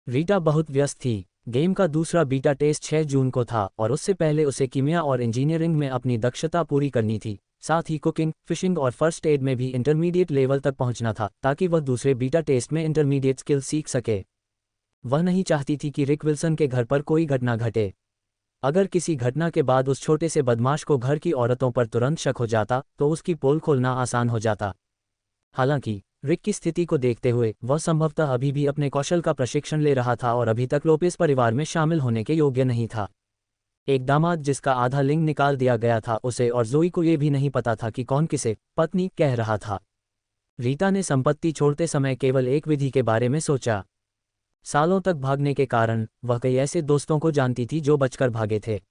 रीटा बहुत व्यस्त थी। गेम का दूसरा बीटा टेस्ट 6 जून को था और उससे पहले उसे कीमिया और इंजीनियरिंग में अपनी दक्षता पूरी करनी थी। साथ ही कुकिंग, फिशिंग और फर्स्ट एड में भी इंटरमीडिएट लेवल तक पहुंचना था, ताकि वह दूसरे बीटा टेस्ट में इंटरमीडिएट स्किल सीख सके। वह नहीं चाहती थी कि रिक विल्सन के घर पर कोई घटना घटे। अगर किसी घटना के बाद उस छोटे से बदमाश को घर की औरतों पर तुरंत शक हो जाता तो उसकी पोल खोलना आसान हो जाता। हालांकि रिक की स्थिति को देखते हुए वह संभवतः अभी भी अपने कौशल का प्रशिक्षण ले रहा था और अभी तक लोपेस परिवार में शामिल होने के योग्य नहीं था। एक दामाद जिसका आधा लिंग निकाल दिया गया था, उसे और ज़ोई को ये भी नहीं पता था कि कौन किसे पत्नी कह रहा था। रीटा ने संपत्ति छोड़ते समय केवल एक विधि के बारे में सोचा। सालों तक भागने के कारण वह कई ऐसे दोस्तों को जानती थी जो बचकर भागे थे।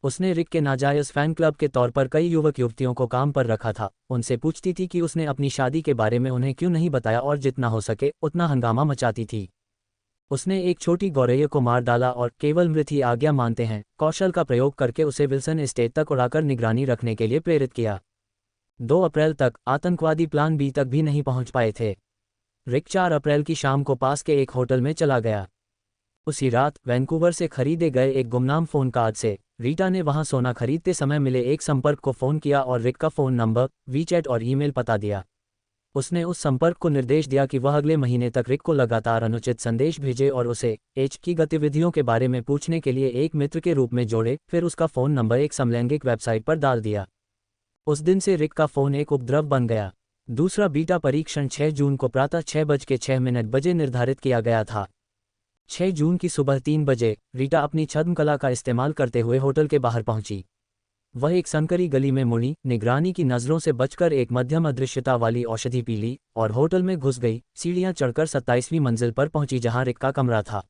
उसने रिक के नाजायज़ फ़ैन क्लब के तौर पर कई युवक युवतियों को काम पर रखा था। उनसे पूछती थी कि उसने अपनी शादी के बारे में उन्हें क्यों नहीं बताया और जितना हो सके उतना हंगामा मचाती थी। उसने एक छोटी गौरैया को मार डाला और केवल मृत ही आज्ञा मानते हैं कौशल का प्रयोग करके उसे विल्सन एस्टेट तक उड़ाकर निगरानी रखने के लिए प्रेरित किया। 2 अप्रैल तक आतंकवादी प्लान बी तक भी नहीं पहुंच पाए थे। रिक 4 अप्रैल की शाम को पास के एक होटल में चला गया। उसी रात वैंकूवर से खरीदे गए एक गुमनाम फ़ोन कार्ड से रीटा ने वहां सोना खरीदते समय मिले एक संपर्क को फ़ोन किया और रिक का फ़ोन नंबर, वीचैट और ईमेल पता दिया। उसने उस संपर्क को निर्देश दिया कि वह अगले महीने तक रिक को लगातार अनुचित संदेश भेजे और उसे एच की गतिविधियों के बारे में पूछने के लिए एक मित्र के रूप में जोड़े। फिर उसका फ़ोन नंबर एक समलैंगिक वेबसाइट पर डाल दिया। उस दिन से रिक का फ़ोन एक उपद्रव बन गया। दूसरा बीटा परीक्षण 6 जून को प्रातः 6:06 निर्धारित किया गया था। 6 जून की सुबह 3 बजे रीटा अपनी छद्मकला का इस्तेमाल करते हुए होटल के बाहर पहुंची। वह एक संकरी गली में मुड़ी, निगरानी की नज़रों से बचकर एक मध्यम अदृश्यता वाली औषधि पी ली और होटल में घुस गई। सीढ़ियां चढ़कर 27वीं मंजिल पर पहुंची जहां रिक का कमरा था।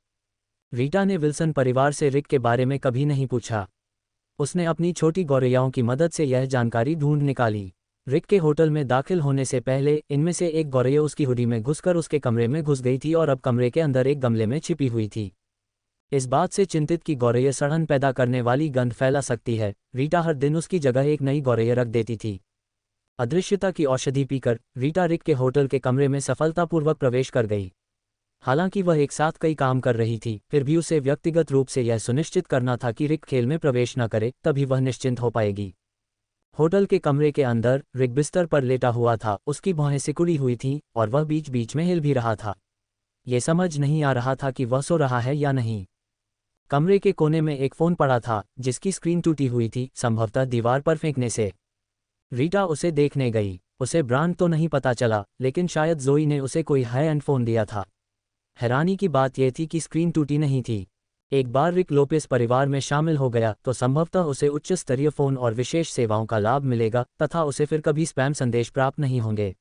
रीटा ने विल्सन परिवार से रिक के बारे में कभी नहीं पूछा। उसने अपनी छोटी गौरैयाओं की मदद से यह जानकारी ढूंढ निकाली। रिक के होटल में दाखिल होने से पहले इनमें से एक गौरैया उसकी हुडी में घुसकर उसके कमरे में घुस गई थी और अब कमरे के अंदर एक गमले में छिपी हुई थी। इस बात से चिंतित कि गौरैया सड़न पैदा करने वाली गंध फैला सकती है, रीटा हर दिन उसकी जगह एक नई गौरैया रख देती थी। अदृश्यता की औषधि पीकर रीटा रिक के होटल के कमरे में सफलतापूर्वक प्रवेश कर गई। हालांकि वह एक साथ कई काम कर रही थी, फिर भी उसे व्यक्तिगत रूप से यह सुनिश्चित करना था कि रिक खेल में प्रवेश न करे, तभी वह निश्चिंत हो पाएगी। होटल के कमरे के अंदर रिक बिस्तर पर लेटा हुआ था। उसकी भौहें सिकुड़ी हुई थीं और वह बीच बीच में हिल भी रहा था। ये समझ नहीं आ रहा था कि वह सो रहा है या नहीं। कमरे के कोने में एक फ़ोन पड़ा था जिसकी स्क्रीन टूटी हुई थी, संभवतः दीवार पर फेंकने से। रीटा उसे देखने गई। उसे ब्रांड तो नहीं पता चला, लेकिन शायद जोई ने उसे कोई हाई एंड फ़ोन दिया था। हैरानी की बात यह थी कि स्क्रीन टूटी नहीं थी। एक बार रिक लोपेस परिवार में शामिल हो गया तो संभवतः उसे उच्च स्तरीय फ़ोन और विशेष सेवाओं का लाभ मिलेगा तथा उसे फिर कभी स्पैम संदेश प्राप्त नहीं होंगे।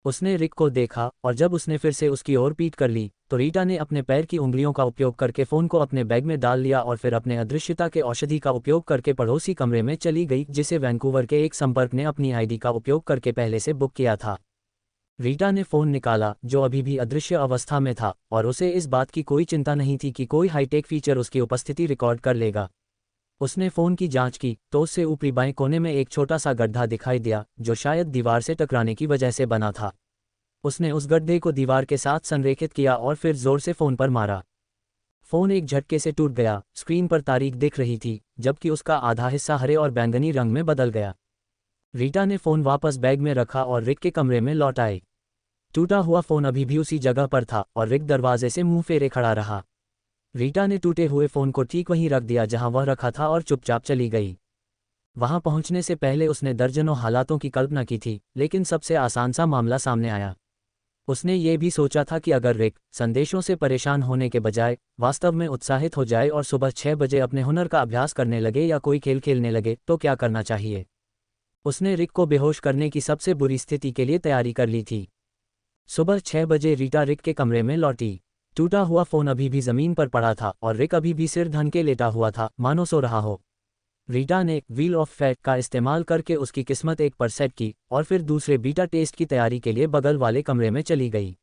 उसने रिक को देखा और जब उसने फिर से उसकी ओर पीठ कर ली तो रीटा ने अपने पैर की उंगलियों का उपयोग करके फ़ोन को अपने बैग में डाल लिया और फिर अपने अदृश्यता के औषधि का उपयोग करके पड़ोसी कमरे में चली गई जिसे वैंकूवर के एक संपर्क ने अपनी आईडी का उपयोग करके पहले से बुक किया था। रीटा ने फ़ोन निकाला जो अभी भी अदृश्य अवस्था में था और उसे इस बात की कोई चिंता नहीं थी कि कोई हाईटेक फीचर उसकी उपस्थिति रिकॉर्ड कर लेगा। उसने फ़ोन की जांच की तो उससे ऊपरी बाएं कोने में एक छोटा सा गड्ढा दिखाई दिया जो शायद दीवार से टकराने की वजह से बना था। उसने उस गड्ढे को दीवार के साथ संरेखित किया और फिर जोर से फ़ोन पर मारा। फ़ोन एक झटके से टूट गया। स्क्रीन पर तारीख दिख रही थी जबकि उसका आधा हिस्सा हरे और बैंगनी रंग में बदल गया। रीटा ने फ़ोन वापस बैग में रखा और रिक के कमरे में लौट आई। टूटा हुआ फ़ोन अभी भी उसी जगह पर था और रिक दरवाजे से मुंह फेरे खड़ा रहा। रीटा ने टूटे हुए फ़ोन को ठीक वहीं रख दिया जहां वह रखा था और चुपचाप चली गई। वहां पहुंचने से पहले उसने दर्जनों हालातों की कल्पना की थी, लेकिन सबसे आसान सा मामला सामने आया। उसने ये भी सोचा था कि अगर रिक संदेशों से परेशान होने के बजाय वास्तव में उत्साहित हो जाए और सुबह 6 बजे अपने हुनर का अभ्यास करने लगे या कोई खेल खेलने लगे तो क्या करना चाहिए। उसने रिक को बेहोश करने की सबसे बुरी स्थिति के लिए तैयारी कर ली थी। सुबह 6 बजे रीटा रिक के कमरे में लौटी। टूटा हुआ फ़ोन अभी भी ज़मीन पर पड़ा था और रिक अभी भी सिर धन के लेटा हुआ था, मानो सो रहा हो। रीटा ने व्हील ऑफ फैट का इस्तेमाल करके उसकी किस्मत 1 पर सेट की और फिर दूसरे बीटा टेस्ट की तैयारी के लिए बगल वाले कमरे में चली गई।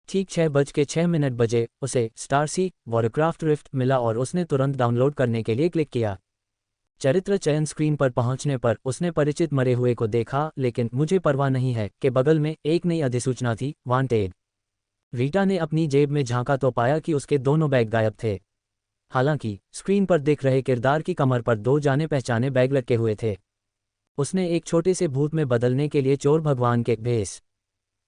ठीक 6:06 बजे उसे स्टारसीक वॉरक्राफ्ट रिफ्ट मिला और उसने तुरंत डाउनलोड करने के लिए क्लिक किया। चरित्र चयन स्क्रीन पर पहुंचने पर उसने परिचित मरे हुए को देखा, लेकिन मुझे परवाह नहीं है के बगल में एक नई अधिसूचना थी, वांटेड। रीटा ने अपनी जेब में झांका तो पाया कि उसके दोनों बैग गायब थे। हालांकि स्क्रीन पर दिख रहे किरदार की कमर पर 2 जाने पहचाने बैग लटके हुए थे। उसने एक छोटे से भूत में बदलने के लिए चोर भगवान के भेष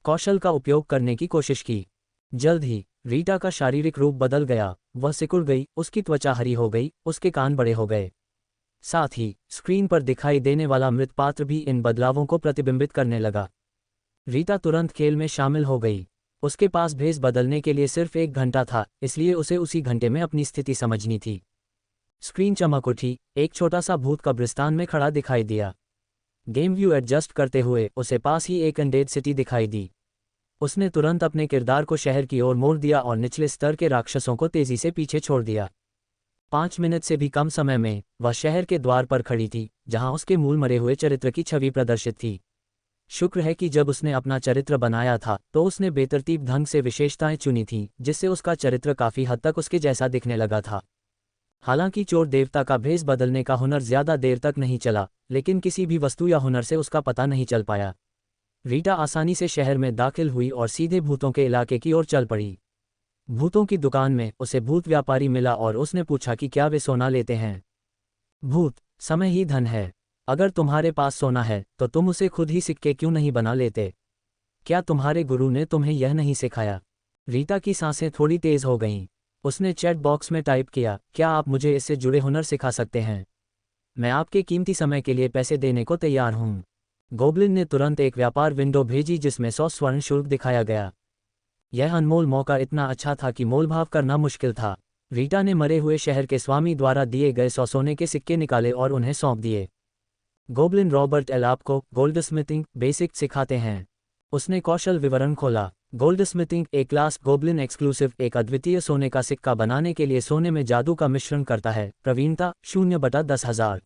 कौशल का उपयोग करने की कोशिश की। जल्द ही रीटा का शारीरिक रूप बदल गया। वह सिकुड़ गई, उसकी त्वचा हरी हो गई, उसके कान बड़े हो गए। साथ ही स्क्रीन पर दिखाई देने वाला मृत पात्र भी इन बदलावों को प्रतिबिंबित करने लगा। रीटा तुरंत खेल में शामिल हो गई। उसके पास भेष बदलने के लिए सिर्फ 1 घंटा था, इसलिए उसे उसी घंटे में अपनी स्थिति समझनी थी। स्क्रीन चमक उठी। एक छोटा सा भूत कब्रिस्तान में खड़ा दिखाई दिया। गेम व्यू एडजस्ट करते हुए उसे पास ही एक अनडेड सिटी दिखाई दी। उसने तुरंत अपने किरदार को शहर की ओर मोड़ दिया और निचले स्तर के राक्षसों को तेजी से पीछे छोड़ दिया। 5 मिनट से भी कम समय में वह शहर के द्वार पर खड़ी थी, जहां उसके मूल मरे हुए चरित्र की छवि प्रदर्शित थी। शुक्र है कि जब उसने अपना चरित्र बनाया था तो उसने बेतरतीब ढंग से विशेषताएं चुनी थीं, जिससे उसका चरित्र काफी हद तक उसके जैसा दिखने लगा था। हालांकि चोर देवता का भेष बदलने का हुनर ज्यादा देर तक नहीं चला, लेकिन किसी भी वस्तु या हुनर से उसका पता नहीं चल पाया। रीटा आसानी से शहर में दाखिल हुई और सीधे भूतों के इलाके की ओर चल पड़ी। भूतों की दुकान में उसे भूत व्यापारी मिला और उसने पूछा कि क्या वे सोना लेते हैं। भूत, समय ही धन है। अगर तुम्हारे पास सोना है तो तुम उसे खुद ही सिक्के क्यों नहीं बना लेते? क्या तुम्हारे गुरु ने तुम्हें यह नहीं सिखाया? रीटा की सांसें थोड़ी तेज हो गईं। उसने चैट बॉक्स में टाइप किया, क्या आप मुझे इससे जुड़े हुनर सिखा सकते हैं? मैं आपके कीमती समय के लिए पैसे देने को तैयार हूँ। गोब्लिन ने तुरंत एक व्यापार विंडो भेजी जिसमें 100 स्वर्ण शुल्क दिखाया गया। यह अनमोल मौका इतना अच्छा था कि मोलभाव करना मुश्किल था। रीटा ने मरे हुए शहर के स्वामी द्वारा दिए गए 100 सोने के सिक्के निकाले और उन्हें सौंप दिए। गोब्लिन रॉबर्ट एल आपको गोल्डस्मिथिंग बेसिक सिखाते हैं। उसने कौशल विवरण खोला। गोल्डस्मिथिंग एक क्लास गोब्लिन एक्सक्लूसिव एक अद्वितीय सोने का सिक्का बनाने के लिए सोने में जादू का मिश्रण करता है। प्रवीणता 0/10,000।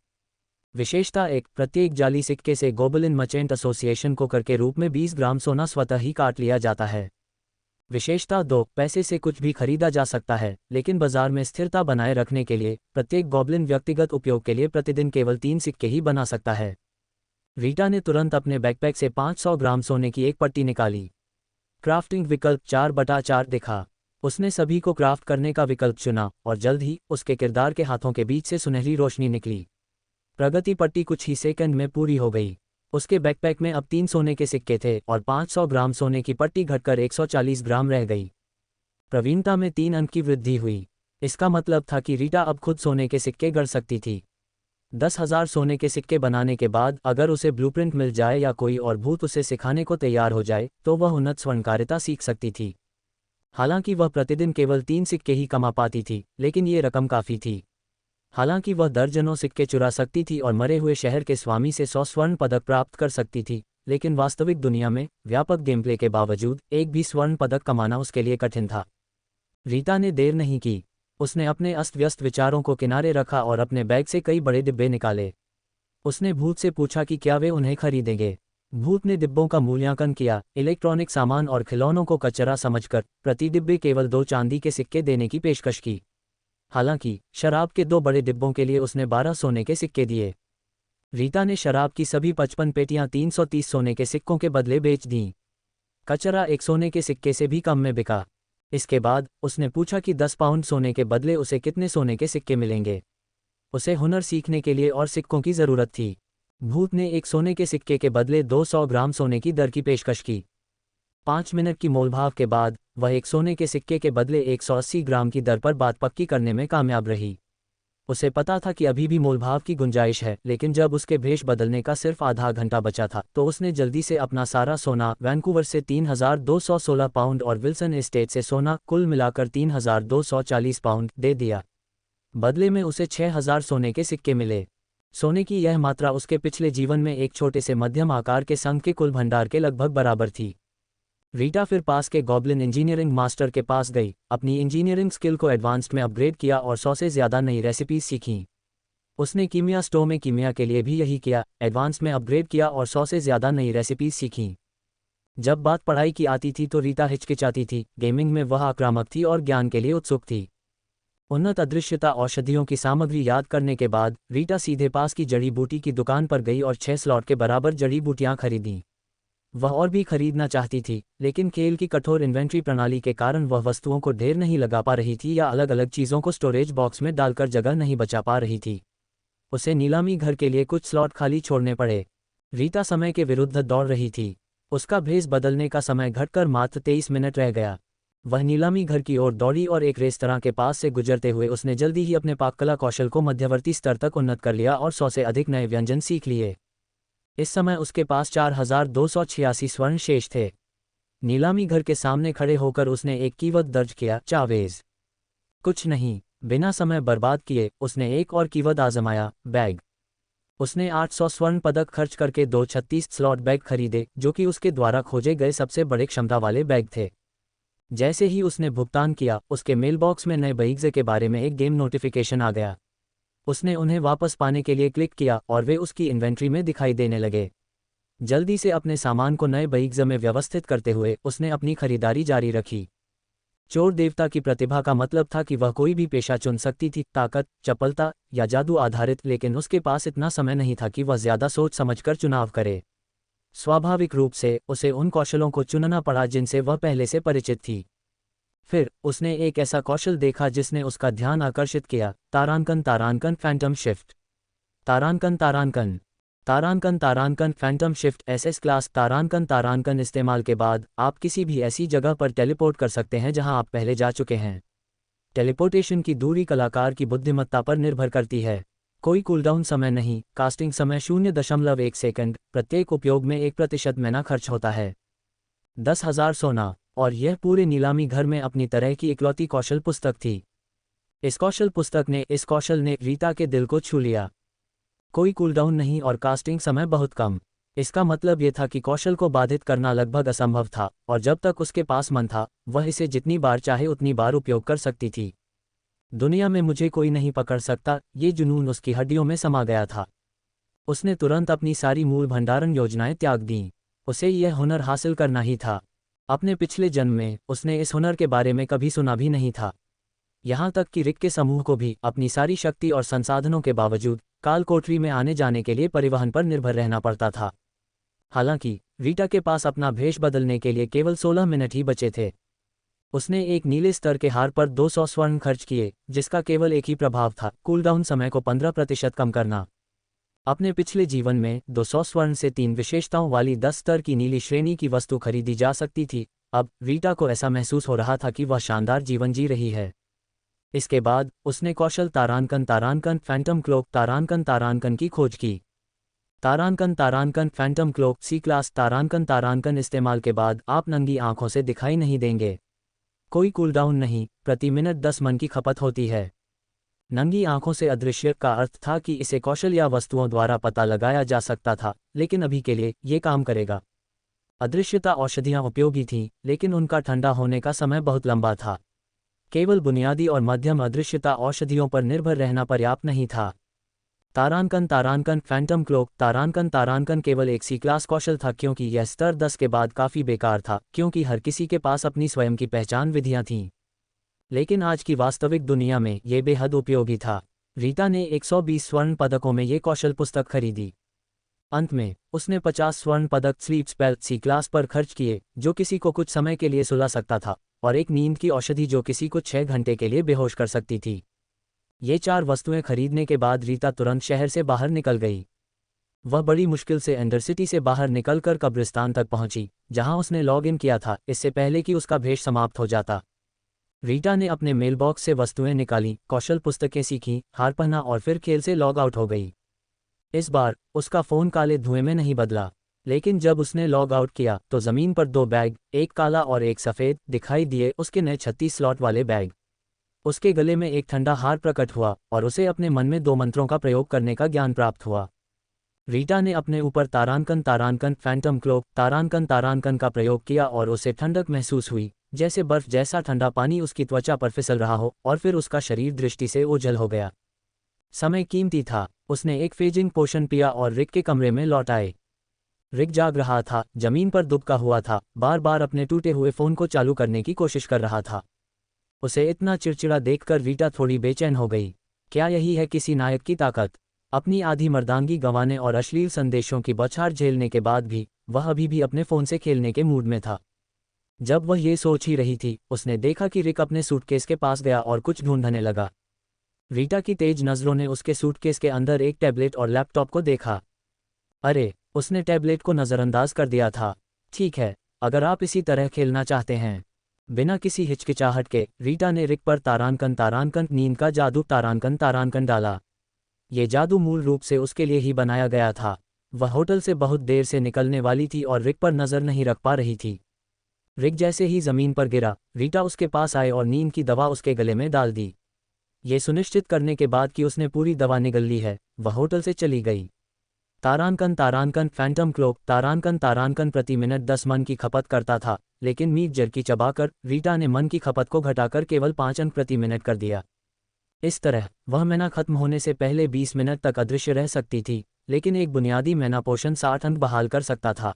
विशेषता एक, प्रत्येक जाली सिक्के से गोब्लिन मर्चेंट एसोसिएशन को कर के रूप में 20 ग्राम सोना स्वतः ही काट लिया जाता है। विशेषता 2, पैसे से कुछ भी खरीदा जा सकता है, लेकिन बाजार में स्थिरता बनाए रखने के लिए प्रत्येक गॉब्लिन व्यक्तिगत उपयोग के लिए प्रतिदिन केवल 3 सिक्के ही बना सकता है। रीटा ने तुरंत अपने बैकपैक से 500 ग्राम सोने की एक पट्टी निकाली। क्राफ्टिंग विकल्प 4/4 दिखा। उसने सभी को क्राफ्ट करने का विकल्प चुना और जल्द ही उसके किरदार के हाथों के बीच से सुनहरी रोशनी निकली। प्रगति पट्टी कुछ ही सेकंड में पूरी हो गई। उसके बैकपैक में अब 3 सोने के सिक्के थे और 500 ग्राम सोने की पट्टी घटकर 140 ग्राम रह गई। प्रवीणता में 3 अंक की वृद्धि हुई। इसका मतलब था कि रीटा अब खुद सोने के सिक्के गढ़ सकती थी। 10,000 सोने के सिक्के बनाने के बाद अगर उसे ब्लूप्रिंट मिल जाए या कोई और भूत उसे सिखाने को तैयार हो जाए तो वह उन्नत स्वर्णकारिता सीख सकती थी। हालांकि वह प्रतिदिन केवल 3 सिक्के ही कमा पाती थी, लेकिन ये रकम काफ़ी थी। हालांकि वह दर्जनों सिक्के चुरा सकती थी और मरे हुए शहर के स्वामी से 100 स्वर्ण पदक प्राप्त कर सकती थी, लेकिन वास्तविक दुनिया में व्यापक गेमप्ले के बावजूद एक भी स्वर्ण पदक कमाना उसके लिए कठिन था। रीता ने देर नहीं की। उसने अपने अस्त व्यस्त विचारों को किनारे रखा और अपने बैग से कई बड़े डिब्बे निकाले। उसने भूत से पूछा कि क्या वे उन्हें खरीदेंगे। भूत ने डिब्बों का मूल्यांकन किया, इलेक्ट्रॉनिक सामान और खिलौनों को कचरा समझकर प्रति डिब्बे केवल 2 चांदी के सिक्के देने की पेशकश की। हालांकि शराब के 2 बड़े डिब्बों के लिए उसने 12 सोने के सिक्के दिए। रीता ने शराब की सभी 55 पेटियां 330 सोने के सिक्कों के बदले बेच दीं। कचरा 1 सोने के सिक्के से भी कम में बिका। इसके बाद उसने पूछा कि 10 पाउंड सोने के बदले उसे कितने सोने के सिक्के मिलेंगे। उसे हुनर सीखने के लिए और सिक्कों की ज़रूरत थी। भूत ने 1 सोने के सिक्के के बदले 200 ग्राम सोने की दर की पेशकश की। 5 मिनट की मोलभाव के बाद वह 1 सोने के सिक्के के बदले 180 ग्राम की दर पर बात पक्की करने में कामयाब रही। उसे पता था कि अभी भी मोलभाव की गुंजाइश है, लेकिन जब उसके भेष बदलने का सिर्फ आधा घंटा बचा था तो उसने जल्दी से अपना सारा सोना वैंकूवर से 3,216 पाउंड और विल्सन एस्टेट से सोना कुल मिलाकर 3,240 पाउंड दे दिया। बदले में उसे 6,000 सोने के सिक्के मिले। सोने की यह मात्रा उसके पिछले जीवन में एक छोटे से मध्यम आकार के संघ के कुल भंडार के लगभग बराबर थी। रीटा फिर पास के गॉब्लिन इंजीनियरिंग मास्टर के पास गई, अपनी इंजीनियरिंग स्किल को एडवांस्ड में अपग्रेड किया और 100 से ज़्यादा नई रेसिपीज सीखीं। उसने कीमिया स्टोर में कीमिया के लिए भी यही किया, एडवांस में अपग्रेड किया और 100 से ज़्यादा नई रेसिपीज सीखीं। जब बात पढ़ाई की आती थी तो रीटा हिचकिचाती थी, गेमिंग में वह आक्रामक थी और ज्ञान के लिए उत्सुक थी। उन्नत अदृश्यता औषधियों की सामग्री याद करने के बाद रीटा सीधे पास की जड़ी बूटी की दुकान पर गई और 6 स्लॉट के बराबर जड़ी बूटियां खरीदीं। वह और भी खरीदना चाहती थी, लेकिन खेल की कठोर इन्वेंट्री प्रणाली के कारण वह वस्तुओं को ढेर नहीं लगा पा रही थी या अलग अलग चीज़ों को स्टोरेज बॉक्स में डालकर जगह नहीं बचा पा रही थी। उसे नीलामी घर के लिए कुछ स्लॉट खाली छोड़ने पड़े। रीता समय के विरुद्ध दौड़ रही थी। उसका भेष बदलने का समय घटकर मात्र 23 मिनट रह गया। वह नीलामी घर की ओर दौड़ी और एक रेस्तरां के पास से गुजरते हुए उसने जल्दी ही अपने पाककला कौशल को मध्यवर्ती स्तर तक उन्नत कर लिया और 100 से अधिक नए व्यंजन सीख लिए। इस समय उसके पास 4,286 स्वर्ण शेष थे। नीलामी घर के सामने खड़े होकर उसने एक कीवर्ड दर्ज किया, चावेज। कुछ नहीं, बिना समय बर्बाद किए उसने एक और कीवर्ड आजमाया, बैग। उसने 800 स्वर्ण पदक खर्च करके 2 36 स्लॉट बैग खरीदे, जो कि उसके द्वारा खोजे गए सबसे बड़े क्षमता वाले बैग थे। जैसे ही उसने भुगतान किया, उसके मेलबॉक्स में नए बैग्स के बारे में एक गेम नोटिफिकेशन आ गया। उसने उन्हें वापस पाने के लिए क्लिक किया और वे उसकी इन्वेंट्री में दिखाई देने लगे। जल्दी से अपने सामान को नए बैग्स में व्यवस्थित करते हुए उसने अपनी खरीदारी जारी रखी। चोर देवता की प्रतिभा का मतलब था कि वह कोई भी पेशा चुन सकती थी, ताकत, चपलता या जादू आधारित, लेकिन उसके पास इतना समय नहीं था कि वह ज्यादा सोच समझकर चुनाव करे। स्वाभाविक रूप से उसे उन कौशलों को चुनना पड़ा जिनसे वह पहले से परिचित थी। फिर उसने एक ऐसा कौशल देखा जिसने उसका ध्यान आकर्षित किया, तारांकन तारांकन फैंटम शिफ्ट। तारांकन तारांकन तारांकन तारांकन फैंटम शिफ्ट एसएस क्लास तारांकन तारांकन इस्तेमाल के बाद आप किसी भी ऐसी जगह पर टेलीपोर्ट कर सकते हैं जहां आप पहले जा चुके हैं। टेलीपोर्टेशन की दूरी कलाकार की बुद्धिमत्ता पर निर्भर करती है। कोई कूलडाउन समय नहीं, कास्टिंग समय 0.1 सेकंड, प्रत्येक उपयोग में 1% मैना खर्च होता है। 10,000 सोना, और यह पूरे नीलामी घर में अपनी तरह की इकलौती कौशल पुस्तक थी। इस कौशल ने रीता के दिल को छू लिया। कोई कूलडाउन नहीं और कास्टिंग समय बहुत कम। इसका मतलब यह था कि कौशल को बाधित करना लगभग असंभव था, और जब तक उसके पास मन था, वह इसे जितनी बार चाहे उतनी बार उपयोग कर सकती थी। दुनिया में मुझे कोई नहीं पकड़ सकता, ये जुनून उसकी हड्डियों में समा गया था। उसने तुरंत अपनी सारी मूल भंडारण योजनाएं त्याग दीं। उसे यह हुनर हासिल करना ही था। अपने पिछले जन्म में उसने इस हुनर के बारे में कभी सुना भी नहीं था। यहाँ तक कि रिक के समूह को भी अपनी सारी शक्ति और संसाधनों के बावजूद काल कोठरी में आने जाने के लिए परिवहन पर निर्भर रहना पड़ता था। हालांकि रीटा के पास अपना भेष बदलने के लिए केवल 16 मिनट ही बचे थे। उसने एक नीले स्तर के हार पर 200 स्वर्ण खर्च किए, जिसका केवल एक ही प्रभाव था, कूलडाउन समय को 15% कम करना। अपने पिछले जीवन में 200 स्वर्ण से 3 विशेषताओं वाली 10 स्तर की नीली श्रेणी की वस्तु खरीदी जा सकती थी। अब रीटा को ऐसा महसूस हो रहा था कि वह शानदार जीवन जी रही है। इसके बाद उसने कौशल तारांकन तारांकन फैंटम क्लोक तारांकन तारांकन की खोज की। तारांकन तारांकन फैंटम क्लोक सी क्लास तारांकन तारांकन इस्तेमाल के बाद आप नंगी आंखों से दिखाई नहीं देंगे। कोई कूलडाउन नहीं, प्रति मिनट 10 मन की खपत होती है। नंगी आंखों से अदृश्य का अर्थ था कि इसे कौशल या वस्तुओं द्वारा पता लगाया जा सकता था, लेकिन अभी के लिए ये काम करेगा। अदृश्यता औषधियां उपयोगी थीं, लेकिन उनका ठंडा होने का समय बहुत लंबा था। केवल बुनियादी और मध्यम अदृश्यता औषधियों पर निर्भर रहना पर्याप्त नहीं था। तारांकन तारांकन फैंटम क्लोक तारांकन तारांकन केवल एक सी क्लास कौशल था, क्योंकि यह स्तर 10 के बाद काफ़ी बेकार था, क्योंकि हर किसी के पास अपनी स्वयं की पहचान विधियां थीं। लेकिन आज की वास्तविक दुनिया में ये बेहद उपयोगी था। रीता ने 120 स्वर्ण पदकों में ये कौशल पुस्तक खरीदी। अंत में उसने 50 स्वर्ण पदक स्लीप स्पेल सी क्लास पर खर्च किए, जो किसी को कुछ समय के लिए सुला सकता था, और एक नींद की औषधि जो किसी को 6 घंटे के लिए बेहोश कर सकती थी। ये 4 वस्तुएं खरीदने के बाद रीता तुरंत शहर से बाहर निकल गई। वह बड़ी मुश्किल से एंडरसिटी से बाहर निकलकर कब्रिस्तान तक पहुंची, जहां उसने लॉग इन किया था, इससे पहले कि उसका भेष समाप्त हो जाता। रीटा ने अपने मेलबॉक्स से वस्तुएं निकाली, कौशल पुस्तकें सीखीं, हार पहना और फिर खेल से लॉग आउट हो गई। इस बार उसका फ़ोन काले धुएं में नहीं बदला, लेकिन जब उसने लॉग आउट किया तो ज़मीन पर 2 बैग, एक काला और एक सफ़ेद, दिखाई दिए, उसके नए 36 स्लॉट वाले बैग। उसके गले में एक ठंडा हार प्रकट हुआ और उसे अपने मन में 2 मंत्रों का प्रयोग करने का ज्ञान प्राप्त हुआ। रीटा ने अपने ऊपर तारांकन तारांकन फैंटम क्लोक तारांकन तारांकन का प्रयोग किया और उसे ठंडक महसूस हुई, जैसे बर्फ जैसा ठंडा पानी उसकी त्वचा पर फिसल रहा हो, और फिर उसका शरीर दृष्टि से ओझल हो गया। समय कीमती था। उसने एक फेजिंग पोशन पिया और रिक के कमरे में लौट आए। रिक जाग रहा था, जमीन पर दुबका हुआ था, बार बार अपने टूटे हुए फ़ोन को चालू करने की कोशिश कर रहा था। उसे इतना चिड़चिड़ा देखकर रीटा थोड़ी बेचैन हो गई। क्या यही है किसी नायक की ताकत? अपनी आधी मर्दानगी गंवाने और अश्लील संदेशों की बौछार झेलने के बाद भी वह अभी भी अपने फ़ोन से खेलने के मूड में था। जब वह ये सोच ही रही थी, उसने देखा कि रिक अपने सूटकेस के पास गया और कुछ ढूंढने लगा। रीटा की तेज नज़रों ने उसके सूटकेस के अंदर एक टैबलेट और लैपटॉप को देखा। अरे, उसने टैबलेट को नज़रअंदाज कर दिया था। ठीक है, अगर आप इसी तरह खेलना चाहते हैं। बिना किसी हिचकिचाहट के रीटा ने रिक पर तारांकन तारांकन नींद का जादू तारांकन तारांकन डाला। ये जादू मूल रूप से उसके लिए ही बनाया गया था। वह होटल से बहुत देर से निकलने वाली थी और रिक पर नज़र नहीं रख पा रही थी। रिक जैसे ही ज़मीन पर गिरा, रीटा उसके पास आए और नींद की दवा उसके गले में डाल दी। ये सुनिश्चित करने के बाद कि उसने पूरी दवा निगल ली है, वह होटल से चली गई। तारांकन फैंटम क्लोक तारांकन प्रति मिनट 10 मन की खपत करता था, लेकिन मीट जर्की चबाकर रीटा ने मन की खपत को घटाकर केवल 5 अंक प्रति मिनट कर दिया। इस तरह वह मैना खत्म होने से पहले 20 मिनट तक अदृश्य रह सकती थी, लेकिन एक बुनियादी मैना पोषण 60 अंक बहाल कर सकता था।